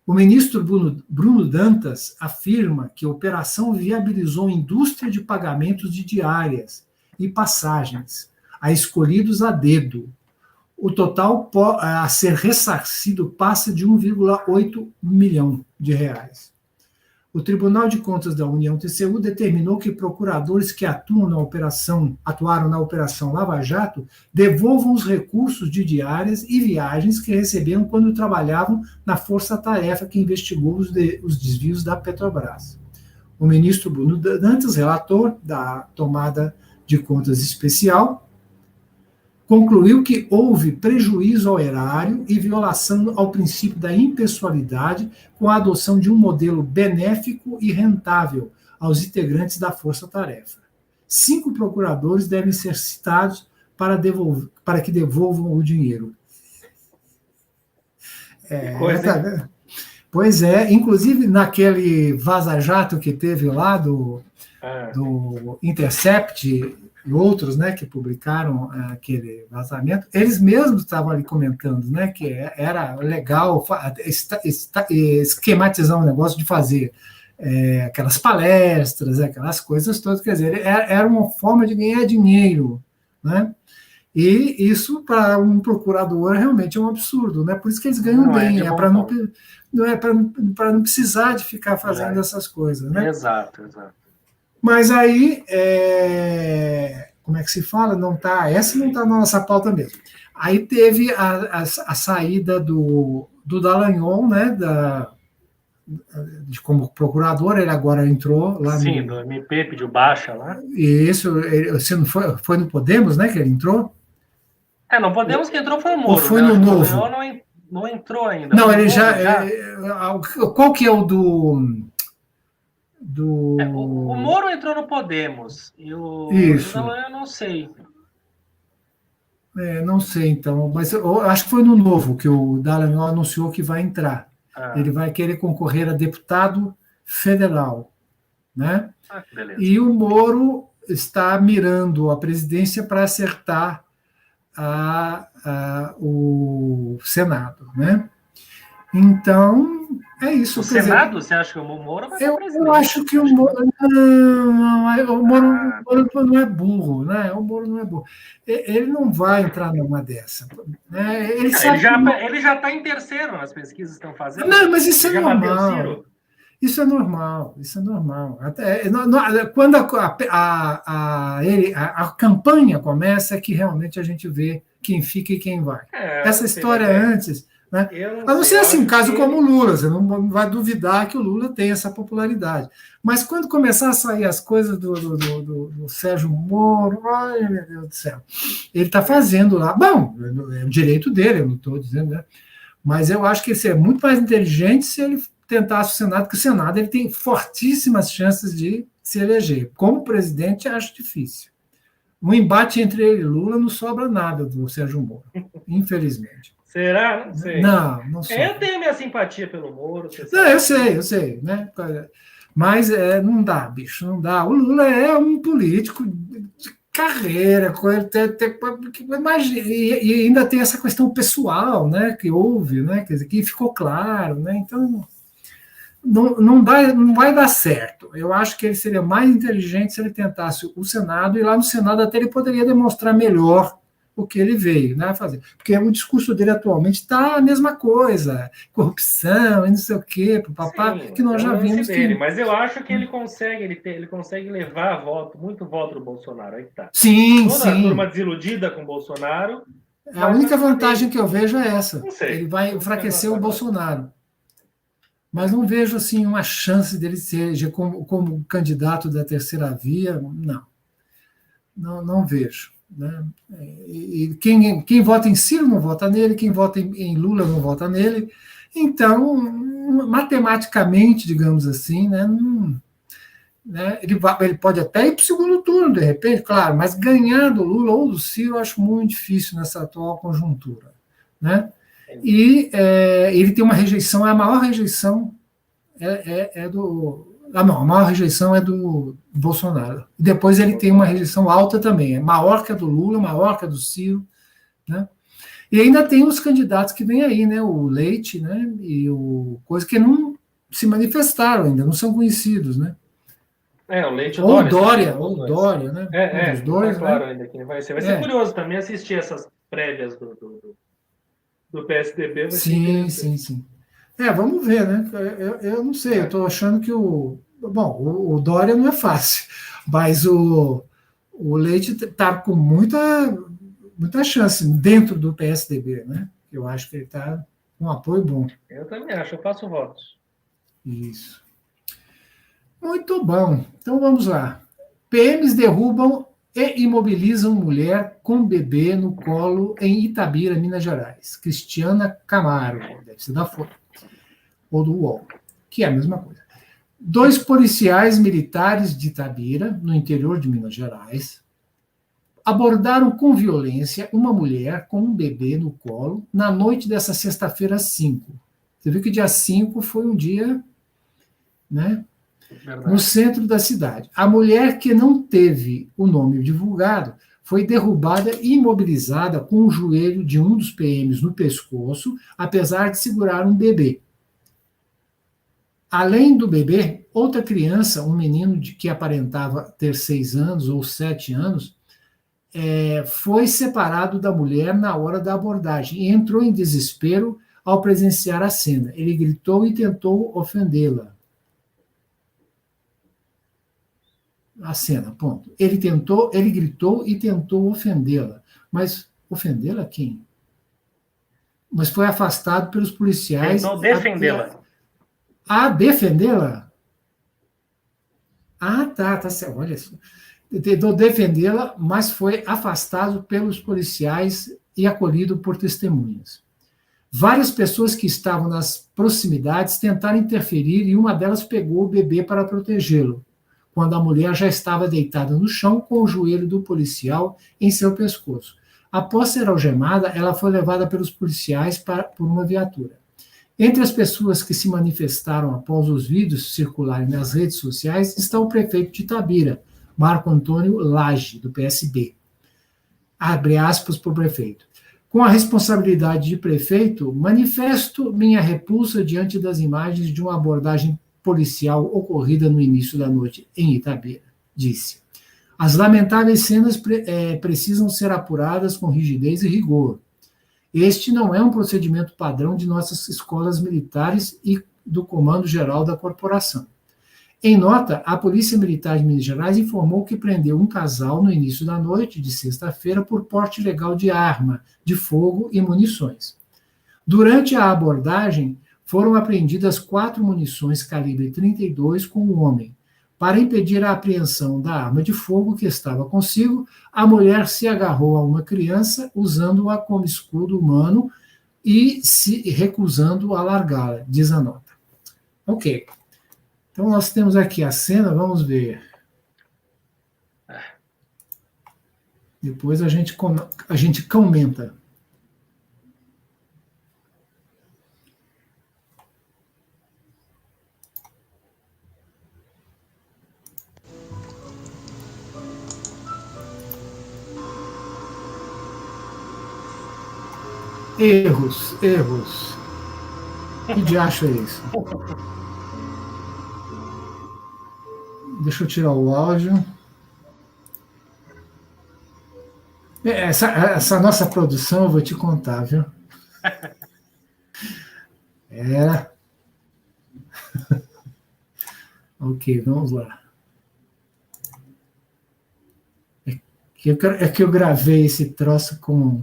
O ministro Bruno Dantas afirma que a operação viabilizou a indústria de pagamentos de diárias e passagens a escolhidos a dedo. O total a ser ressarcido passa de 1,8 milhão de reais. O Tribunal de Contas da União, TCU, determinou que procuradores que atuaram na Operação Lava Jato devolvam os recursos de diárias e viagens que receberam quando trabalhavam na força-tarefa que investigou os desvios da Petrobras. O ministro Bruno Dantas, relator da tomada de contas especial, concluiu que houve prejuízo ao erário e violação ao princípio da impessoalidade com a adoção de um modelo benéfico e rentável aos integrantes da força-tarefa. 5 procuradores devem ser citados para que devolvam o dinheiro. Pois é, inclusive naquele vaza-jato que teve lá do Intercept e outros, né, que publicaram aquele vazamento, eles mesmos estavam ali comentando, né, que era legal esquematizar um negócio de fazer aquelas palestras, aquelas coisas todas, quer dizer, era uma forma de ganhar dinheiro, né? E isso, para um procurador, realmente é um absurdo, né? Por isso que eles ganham bem, para não precisar de ficar fazendo essas coisas, né? Exato. Mas aí, como é que se fala? Essa não está na nossa pauta mesmo. Aí teve a saída do Dallagnol, né, como procurador, ele agora entrou lá Sim, do MP, pediu baixa lá. Isso, você não foi no Podemos, né, que ele entrou? No Podemos que entrou foi o Moro. Ou foi no Novo? Não entrou ainda. Não, ele já... Qual que é o do... O Moro entrou no Podemos e o Dallagnol eu não sei. Não sei, então, mas eu acho que foi no Novo que o Dallagnol anunciou que vai entrar. Ele vai querer concorrer a deputado federal, né? Beleza. E o Moro está mirando a presidência para acertar o Senado, né? Então, É isso. O Senado, você acha que o Moro vai ser presidente? Eu acho que o Moro. Não, o Moro não é burro, né? O Moro não é burro. Ele não vai entrar numa dessa. Né? Ele sabe ele já está em terceiro nas pesquisas que estão fazendo. Não, mas isso ele é normal. Isso é normal, isso é normal. Até, quando a campanha começa, é que realmente a gente vê quem fica e quem vai. Essa história antes. Né? A não ser assim, um caso como o Lula, você não vai duvidar que o Lula tem essa popularidade. Mas quando começar a sair as coisas do Sérgio Moro, ai meu Deus do céu, ele está fazendo lá. Bom, é o direito dele, eu não estou dizendo, né? Mas eu acho que ele seria muito mais inteligente se ele tentasse o Senado, porque o Senado ele tem fortíssimas chances de se eleger. Como presidente, acho difícil. No embate entre ele e Lula não sobra nada do Sérgio Moro, infelizmente. Será? Não sei. Não sobra. Eu tenho minha simpatia pelo Moro. Não, eu sei. Né? Mas não dá, bicho, não dá. O Lula é um político de carreira, e ainda tem essa questão pessoal, né, que houve, né, quer dizer, que ficou claro, né, então não vai dar certo. Eu acho que ele seria mais inteligente se ele tentasse o Senado, e lá no Senado até ele poderia demonstrar melhor o que ele veio, né, fazer. Porque o discurso dele atualmente está a mesma coisa, corrupção e não sei o quê, papá, que nós já vimos dele, mas eu acho que ele consegue levar muito voto do Bolsonaro, aí que tá. Sim, Toda a turma desiludida com o Bolsonaro. A única vantagem que eu vejo é essa. Não sei. Ele vai enfraquecer o Bolsonaro. Mas não vejo assim uma chance dele ser como candidato da terceira via, não vejo. Né? E quem vota em Ciro não vota nele, quem vota em Lula não vota nele. Então, matematicamente, digamos assim, né, ele pode até ir para o segundo turno, de repente, claro, mas ganhar do Lula ou do Ciro eu acho muito difícil nessa atual conjuntura. Né? E ele tem uma rejeição, a maior rejeição a maior rejeição é do Bolsonaro. E depois ele tem uma rejeição alta também, é maior que a do Lula, maior que a do Ciro. Né? E ainda tem os candidatos que vêm aí, né? O Leite, né? E o coisa que não se manifestaram ainda, não são conhecidos, né? O Leite ou o Dória, né? Os dois, tá claro, né? Ainda quem vai ser. Vai ser curioso também assistir essas prévias do PSDB. Sim. Vamos ver, né? Eu não sei, eu estou achando que o Dória não é fácil, mas o Leite está com muita chance dentro do PSDB, né? Eu acho que ele está com um apoio bom. Eu também acho, eu faço votos. Isso. Muito bom. Então vamos lá. PMs derrubam e imobilizam mulher com bebê no colo em Itabira, Minas Gerais. Cristiana Camargo, deve ser da Folha, ou do UOL, que é a mesma coisa. 2 policiais militares de Itabira, no interior de Minas Gerais, abordaram com violência uma mulher com um bebê no colo na noite dessa sexta-feira 5. Você viu que dia 5 foi um dia, né, no centro da cidade. A mulher, que não teve o nome divulgado, foi derrubada e imobilizada com o joelho de um dos PMs no pescoço, apesar de segurar um bebê. Além do bebê, outra criança, um menino que aparentava ter 6 anos ou 7 anos, foi separado da mulher na hora da abordagem e entrou em desespero ao presenciar a cena. Ele gritou e tentou ofendê-la. A cena, ponto. Ele gritou e tentou ofendê-la. Mas ofendê-la quem? Mas foi afastado pelos policiais. Tentou defendê-la. Defendê-la? Tá certo. Olha só. Tentou defendê-la, mas foi afastado pelos policiais e acolhido por testemunhas. Várias pessoas que estavam nas proximidades tentaram interferir e uma delas pegou o bebê para protegê-lo, quando a mulher já estava deitada no chão com o joelho do policial em seu pescoço. Após ser algemada, ela foi levada pelos policiais por uma viatura. Entre as pessoas que se manifestaram após os vídeos circularem nas redes sociais está o prefeito de Itabira, Marco Antônio Lage, do PSB. Abre aspas para o prefeito. Com a responsabilidade de prefeito, manifesto minha repulsa diante das imagens de uma abordagem policial ocorrida no início da noite em Itabira, disse. As lamentáveis cenas precisam ser apuradas com rigidez e rigor. Este não é um procedimento padrão de nossas escolas militares e do Comando Geral da Corporação. Em nota, a Polícia Militar de Minas Gerais informou que prendeu um casal no início da noite de sexta-feira por porte ilegal de arma, de fogo e munições. Durante a abordagem, foram apreendidas 4 munições calibre 32 com o homem. Para impedir a apreensão da arma de fogo que estava consigo, a mulher se agarrou a uma criança, usando-a como escudo humano e se recusando a largá-la, diz a nota. Ok. Então, nós temos aqui a cena, vamos ver. Depois a gente comenta. Erros. Que diacho é isso? Deixa eu tirar o áudio. Essa nossa produção, eu vou te contar, viu? Ok, vamos lá. É que eu gravei esse troço com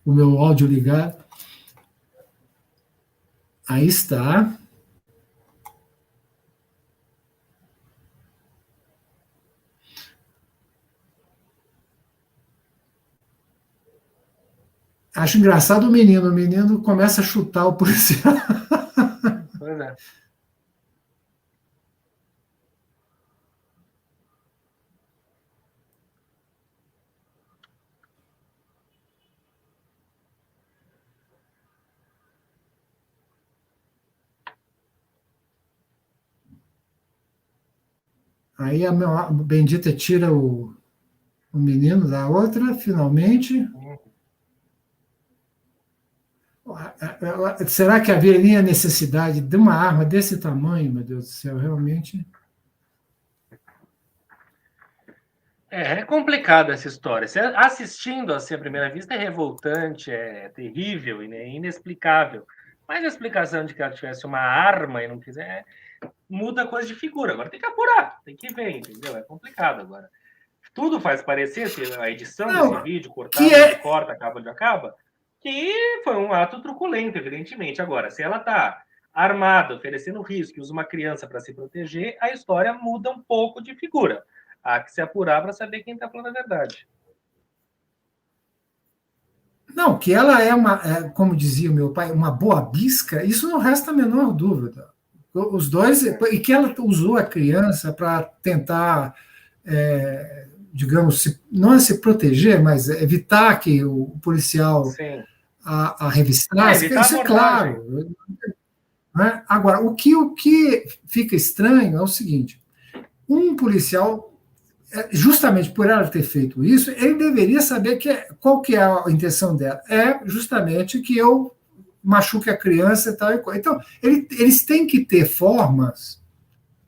o meu áudio ligado. Aí está. Acho engraçado o menino começa a chutar o policial. Pois é. Aí a bendita tira o menino da outra, finalmente. Será que haveria necessidade de uma arma desse tamanho, meu Deus do céu, realmente? É complicada essa história. Assistindo assim à primeira vista é revoltante, é terrível e é inexplicável. Mas a explicação de que ela tivesse uma arma e não quiser muda a coisa de figura. Agora tem que apurar, tem que ver, entendeu? É complicado agora. Tudo faz parecer, a edição desse vídeo, cortar, corta, acaba onde acaba, que foi um ato truculento, evidentemente. Agora, se ela está armada, oferecendo risco, e usa uma criança para se proteger, a história muda um pouco de figura. Há que se apurar para saber quem está falando a verdade. Não, que ela como dizia o meu pai, uma boa bisca, isso não resta a menor dúvida. Os dois, e que ela usou a criança para tentar, digamos, não se proteger, mas evitar que o policial a revistasse, isso é claro. Né? Agora, o que fica estranho é o seguinte, um policial, justamente por ela ter feito isso, ele deveria saber qual que é a intenção dela. É justamente que eu machuque a criança e tal e coisa. Então, eles têm que ter formas,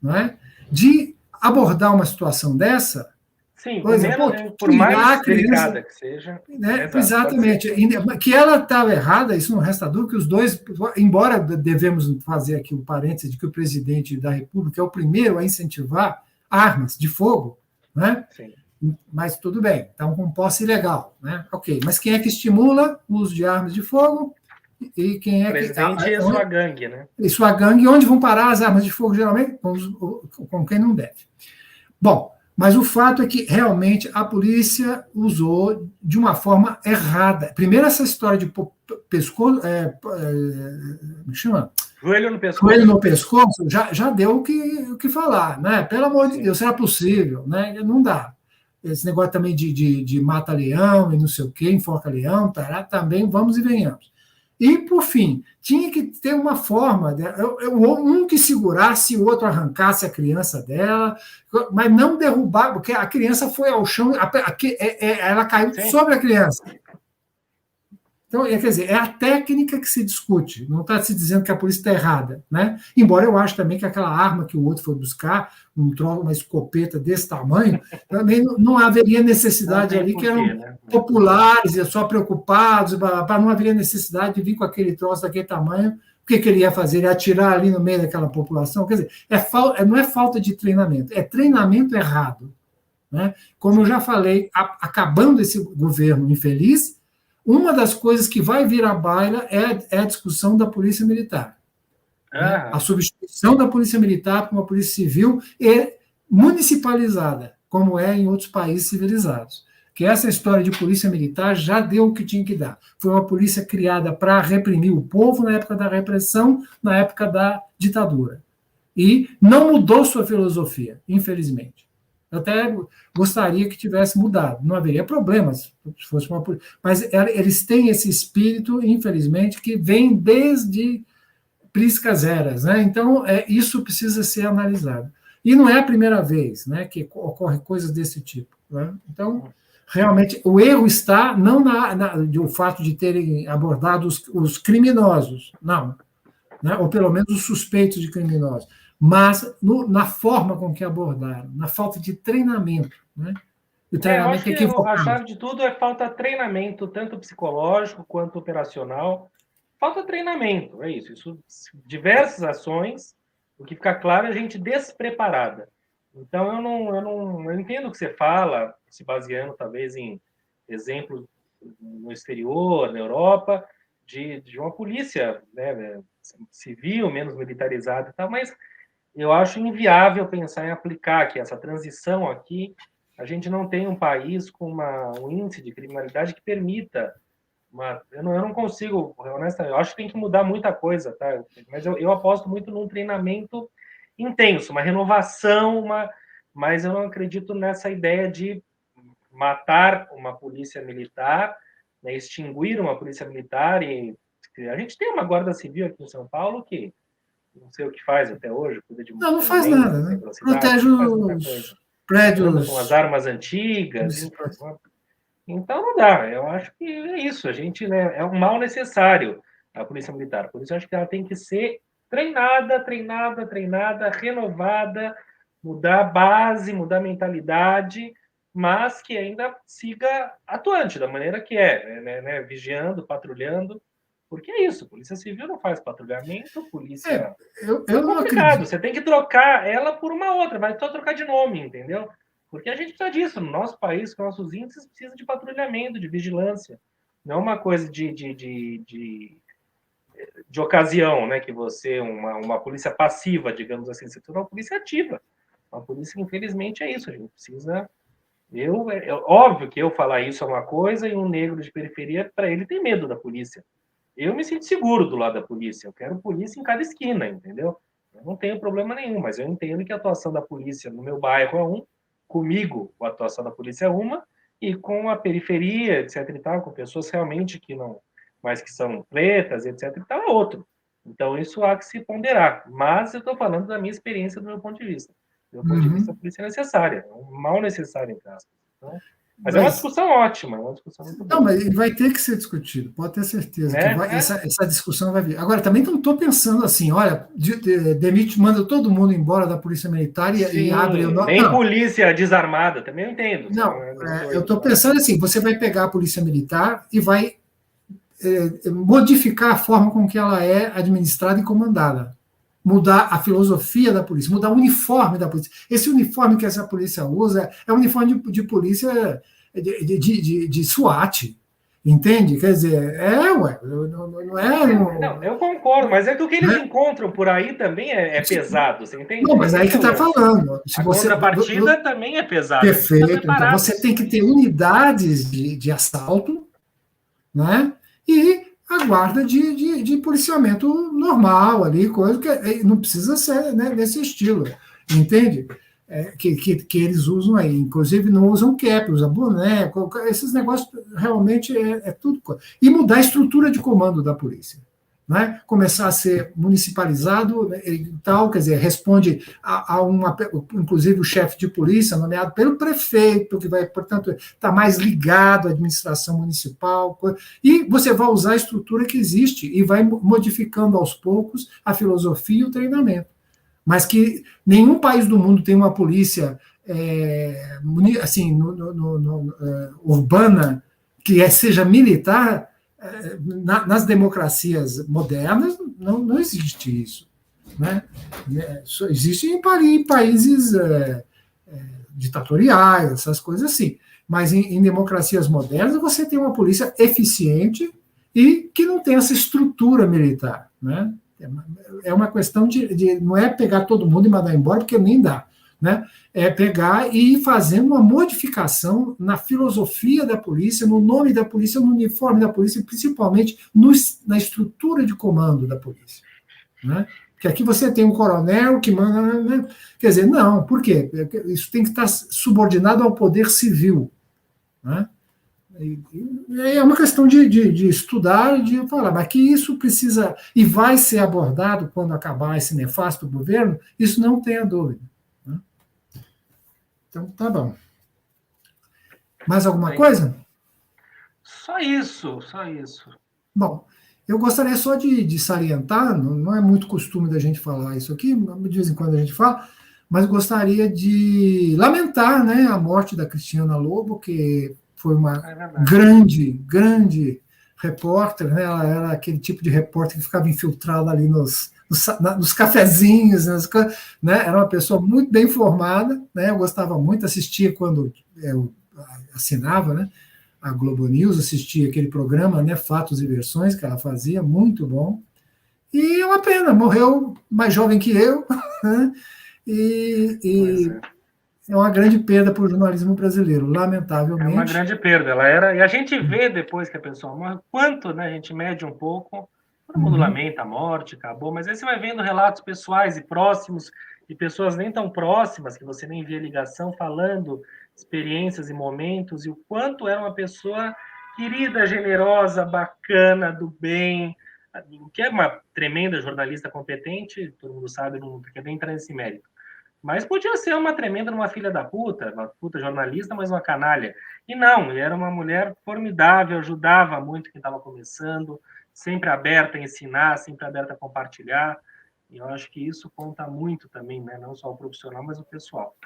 não é, de abordar uma situação dessa. Sim, por mais delicada que seja. Né? Exatamente. Que ela estava errada, isso não resta dúvida, que os dois, embora devemos fazer aqui um parênteses de que o presidente da República é o primeiro a incentivar armas de fogo, né? Sim. Mas tudo bem, estão com posse ilegal, né? Ok, mas quem é que estimula o uso de armas de fogo? E quem é o presidente e sua gangue, né? E sua gangue, onde vão parar as armas de fogo, geralmente? Com quem não deve. Bom, mas o fato é que realmente a polícia usou de uma forma errada. Primeiro, essa história de pescoço. Como chama? Joelho no pescoço. Joelho no pescoço já deu o que falar, né? Pelo amor de Deus, será possível, né? Não dá. Esse negócio também de mata-leão e não sei o quê, enforca-leão, também vamos e venhamos. E, por fim, tinha que ter uma forma, um que segurasse, o outro arrancasse a criança dela, mas não derrubar, porque a criança foi ao chão, ela caiu sobre a criança. Então, quer dizer, é a técnica que se discute, não está se dizendo que a polícia está errada, né? Embora eu acho também que aquela arma que o outro foi buscar, uma escopeta desse tamanho, também não haveria necessidade ali, que eram populares, só preocupados, não haveria necessidade de vir com aquele troço daquele tamanho. O que ele ia fazer? Ele ia atirar ali no meio daquela população? Quer dizer, não é falta de treinamento, é treinamento errado, né? Como eu já falei, acabando esse governo infeliz, uma das coisas que vai vir à baila é a discussão da polícia militar. Né? A substituição da polícia militar por uma polícia civil e municipalizada, como é em outros países civilizados. Que essa história de polícia militar já deu o que tinha que dar. Foi uma polícia criada para reprimir o povo na época da repressão, na época da ditadura. E não mudou sua filosofia, infelizmente. Eu até gostaria que tivesse mudado. Não haveria problemas se fosse uma polícia. Mas eles têm esse espírito, infelizmente, que vem desde priscas eras. Né? Então, isso precisa ser analisado. E não é a primeira vez, né, que ocorre coisas desse tipo. Né? Então, realmente, o erro está não no fato de terem abordado os criminosos, não. Né? Ou pelo menos os suspeitos de criminosos, mas na forma com que abordaram, na falta de treinamento. Né? O treinamento a chave de tudo é falta de treinamento, tanto psicológico quanto operacional. Falta de treinamento, é isso. Diversas ações, o que fica claro é a gente despreparada. Então, eu entendo o que você fala, se baseando talvez em exemplos no exterior, na Europa, de uma polícia, né, civil, menos militarizada e tal, mas eu acho inviável pensar em aplicar aqui essa transição aqui. A gente não tem um país com um índice de criminalidade que permita eu não consigo, honestamente, eu acho que tem que mudar muita coisa, tá? Mas eu aposto muito num treinamento intenso, uma renovação, mas eu não acredito nessa ideia de matar uma polícia militar, né, extinguir uma polícia militar. E a gente tem uma guarda civil aqui em São Paulo que não sei o que faz até hoje, cuida de não faz nada, né? Protege os prédios com as armas antigas. Então não dá. Eu acho que é isso. A gente, né, é um mal necessário a polícia militar. Por isso eu acho que ela tem que ser treinada, renovada, mudar a base, mudar a mentalidade, mas que ainda siga atuante da maneira que né, vigiando, patrulhando. Porque é isso, Polícia Civil não faz patrulhamento, polícia... eu não acredito. Você tem que trocar ela por uma outra, vai só trocar de nome, entendeu? Porque a gente precisa disso. No nosso país, com nossos índices, precisa de patrulhamento, de vigilância. Não é uma coisa de ocasião, né? Que você, uma polícia passiva, digamos assim, você torna uma polícia ativa. Uma polícia, infelizmente, é isso. A gente precisa... óbvio que eu falar isso é uma coisa e um negro de periferia, para ele, tem medo da polícia. Eu me sinto seguro do lado da polícia. Eu quero polícia em cada esquina, entendeu? Eu não tenho problema nenhum, mas eu entendo que a atuação da polícia no meu bairro é comigo, a atuação da polícia é uma, e com a periferia, etc e tal, com pessoas realmente que não, mas que são pretas, etc e tal, é outro. Então, isso há que se ponderar. Mas eu estou falando da minha experiência, do meu ponto de vista. Do meu ponto de vista, a polícia é necessária, é um mal necessário, entre aspas. Então, mas é uma discussão ótima, é uma discussão muito boa. Não, mas vai ter que ser discutido, pode ter certeza. Essa discussão vai vir. Agora, também não estou pensando assim, olha, demite, manda todo mundo embora da Polícia Militar e abre o nome. Nem polícia desarmada, também eu entendo. Não, eu estou pensando assim, você vai pegar a Polícia Militar e vai modificar a forma com que ela é administrada e comandada. Mudar a filosofia da polícia, mudar o uniforme da polícia. Esse uniforme que essa polícia usa é um uniforme de polícia de SWAT, entende? Quer dizer, não é... Não, eu concordo, mas é que o que eles encontram por aí também é pesado, você entende? Não, mas aí que está falando. A contrapartida também é pesada. Perfeito, então você tem que ter unidades de assalto, né? E a guarda de policiamento normal ali, coisa que não precisa ser, né, nesse estilo, entende? Que eles usam aí, inclusive não usam cap, usam boné, esses negócios realmente é tudo. E mudar a estrutura de comando da polícia. né, começar a ser municipalizado, né, e tal, quer dizer, responde a uma, inclusive o chefe de polícia, nomeado pelo prefeito, que vai, portanto, estar mais ligado à administração municipal, e você vai usar a estrutura que existe e vai modificando aos poucos a filosofia e o treinamento. Mas que nenhum país do mundo tem uma polícia assim, urbana que seja militar. Nas democracias modernas não existe isso, né? Só existe em países ditatoriais, essas coisas assim. Mas em democracias modernas você tem uma polícia eficiente e que não tem essa estrutura militar, né? É uma questão não é pegar todo mundo e mandar embora, porque nem dá, né? É pegar e ir fazendo uma modificação na filosofia da polícia, no nome da polícia, no uniforme da polícia, e principalmente na estrutura de comando da polícia, né? Porque aqui você tem um coronel que manda, né? Quer dizer, não, por quê? Isso tem que estar subordinado ao poder civil, né? É uma questão de estudar e de falar, mas que isso precisa e vai ser abordado quando acabar esse nefasto governo, isso não tenha dúvida. Então, tá bom. Mais alguma coisa? Só isso, só isso. Bom, eu gostaria só de salientar, não é muito costume da gente falar isso aqui, de vez em quando a gente fala, mas gostaria de lamentar, né, a morte da Cristiana Lobo, que foi uma grande repórter, né, ela era aquele tipo de repórter que ficava infiltrado ali nos cafezinhos, né, era uma pessoa muito bem formada, né, eu gostava muito, assistia quando eu assinava, né, a Globo News, assistia aquele programa, né, Fatos e Versões, que ela fazia, muito bom, e é uma pena, morreu mais jovem que eu, né, e é uma grande perda para o jornalismo brasileiro, lamentavelmente. É uma grande perda, ela era, e a gente vê depois que a pessoa morre, quanto, né, a gente mede um pouco, todo mundo lamenta a morte, acabou, mas aí você vai vendo relatos pessoais e próximos, de pessoas nem tão próximas, que você nem vê ligação, falando experiências e momentos, e o quanto era uma pessoa querida, generosa, bacana, do bem, que é uma tremenda jornalista competente, todo mundo sabe, não quer nem entrar nesse mérito. Mas podia ser uma tremenda, uma filha da puta, uma puta jornalista, mas uma canalha. E não, era uma mulher formidável, ajudava muito quem estava começando, sempre aberta a ensinar, sempre aberta a compartilhar. E eu acho que isso conta muito também, né? Não só o profissional, mas o pessoal.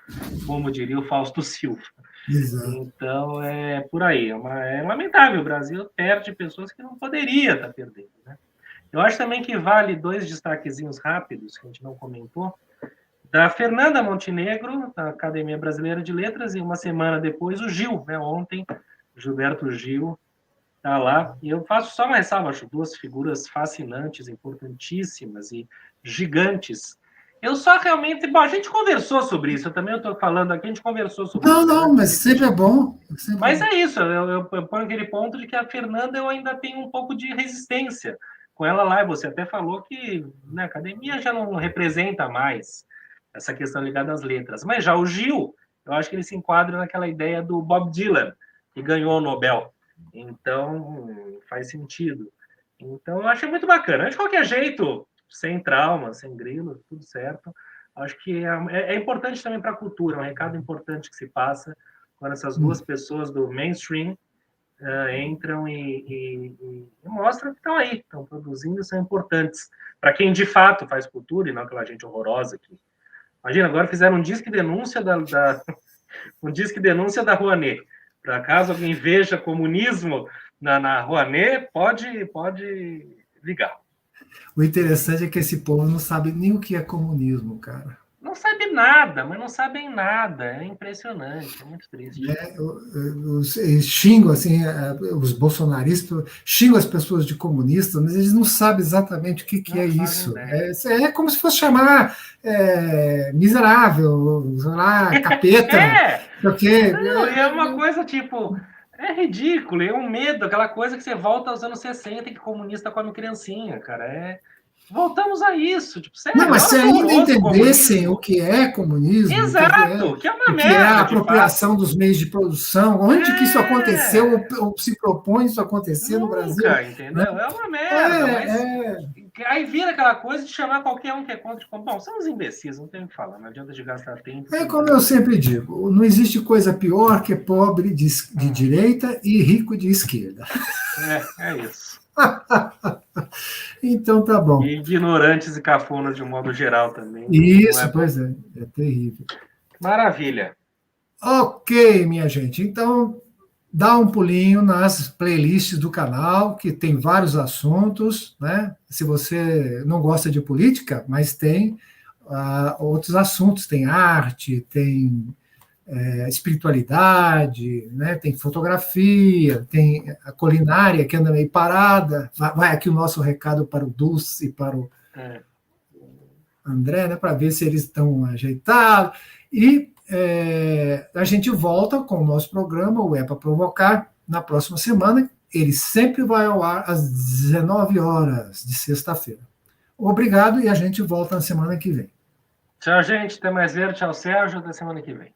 Como diria o Fausto Silva. Exato. Então, é por aí. É lamentável. O Brasil perde pessoas que não poderia estar perdendo, né? Eu acho também que vale 2 destaquezinhos rápidos, que a gente não comentou, da Fernanda Montenegro, da Academia Brasileira de Letras, e uma semana depois o Gil, né? Ontem, Gilberto Gil está lá. E eu faço só uma ressalva, acho 2 figuras fascinantes, importantíssimas e gigantes. Eu só realmente... Bom, a gente conversou sobre isso, eu também estou falando aqui, a gente conversou sobre isso. Não, mas sempre é bom. Mas é isso, eu ponho aquele ponto de que a Fernanda eu ainda tenho um pouco de resistência com ela lá, e você até falou que na academia já não representa mais essa questão ligada às letras. Mas já o Gil, eu acho que ele se enquadra naquela ideia do Bob Dylan, que ganhou o Nobel. Então, faz sentido. Então, eu achei muito bacana. De qualquer jeito, sem trauma, sem grilo, tudo certo. Acho que é importante também para a cultura, um recado importante que se passa quando essas 2 pessoas do mainstream entram e mostram que estão aí, estão produzindo e são importantes para quem de fato faz cultura e não aquela gente horrorosa aqui. Imagina, agora fizeram um disque denúncia um disque denúncia da Rouanet. Para caso alguém veja comunismo na Rouanet, pode ligar. O interessante é que esse povo não sabe nem o que é comunismo, cara. Não sabe nada, mas não sabem nada. É impressionante, é muito triste. Eles xingam, assim, os bolsonaristas xingam as pessoas de comunistas, mas eles não sabem exatamente o que é isso. É como se fosse chamar miserável, sei lá, capeta. É uma coisa tipo... É ridículo, é um medo, aquela coisa que você volta aos anos 60 que comunista come criancinha, cara. Voltamos a isso, tipo, sério, Não, mas se ainda entendessem comunismo. o que é comunismo, Exato, que é uma o que é a merda, apropriação dos meios de produção, onde que isso aconteceu, ou se propõe isso acontecer no Brasil, nunca, entendeu? né? É uma merda, mas É. aí vira aquela coisa de chamar qualquer um que é contra. Bom, são os imbecis, não tem o que falar, não adianta de gastar tempo. É como eu sempre digo, não existe coisa pior que pobre de direita e rico de esquerda. É isso. Então tá bom. E ignorantes e cafonas de um modo geral também. Isso, pois é terrível. Maravilha. Ok, minha gente. Então, dá um pulinho nas playlists do canal, que tem vários assuntos, né? Se você não gosta de política, mas tem outros assuntos, tem arte, tem espiritualidade, né? Tem fotografia, tem a culinária que anda meio parada. Vai aqui o nosso recado para o Dulce e para o André, né? Para ver se eles estão ajeitados. E a gente volta com o nosso programa, o É para Provocar, na próxima semana. Ele sempre vai ao ar às 19 horas de sexta-feira. Obrigado e a gente volta na semana que vem. Tchau, gente. Até mais ver. Tchau, Sérgio. Até semana que vem.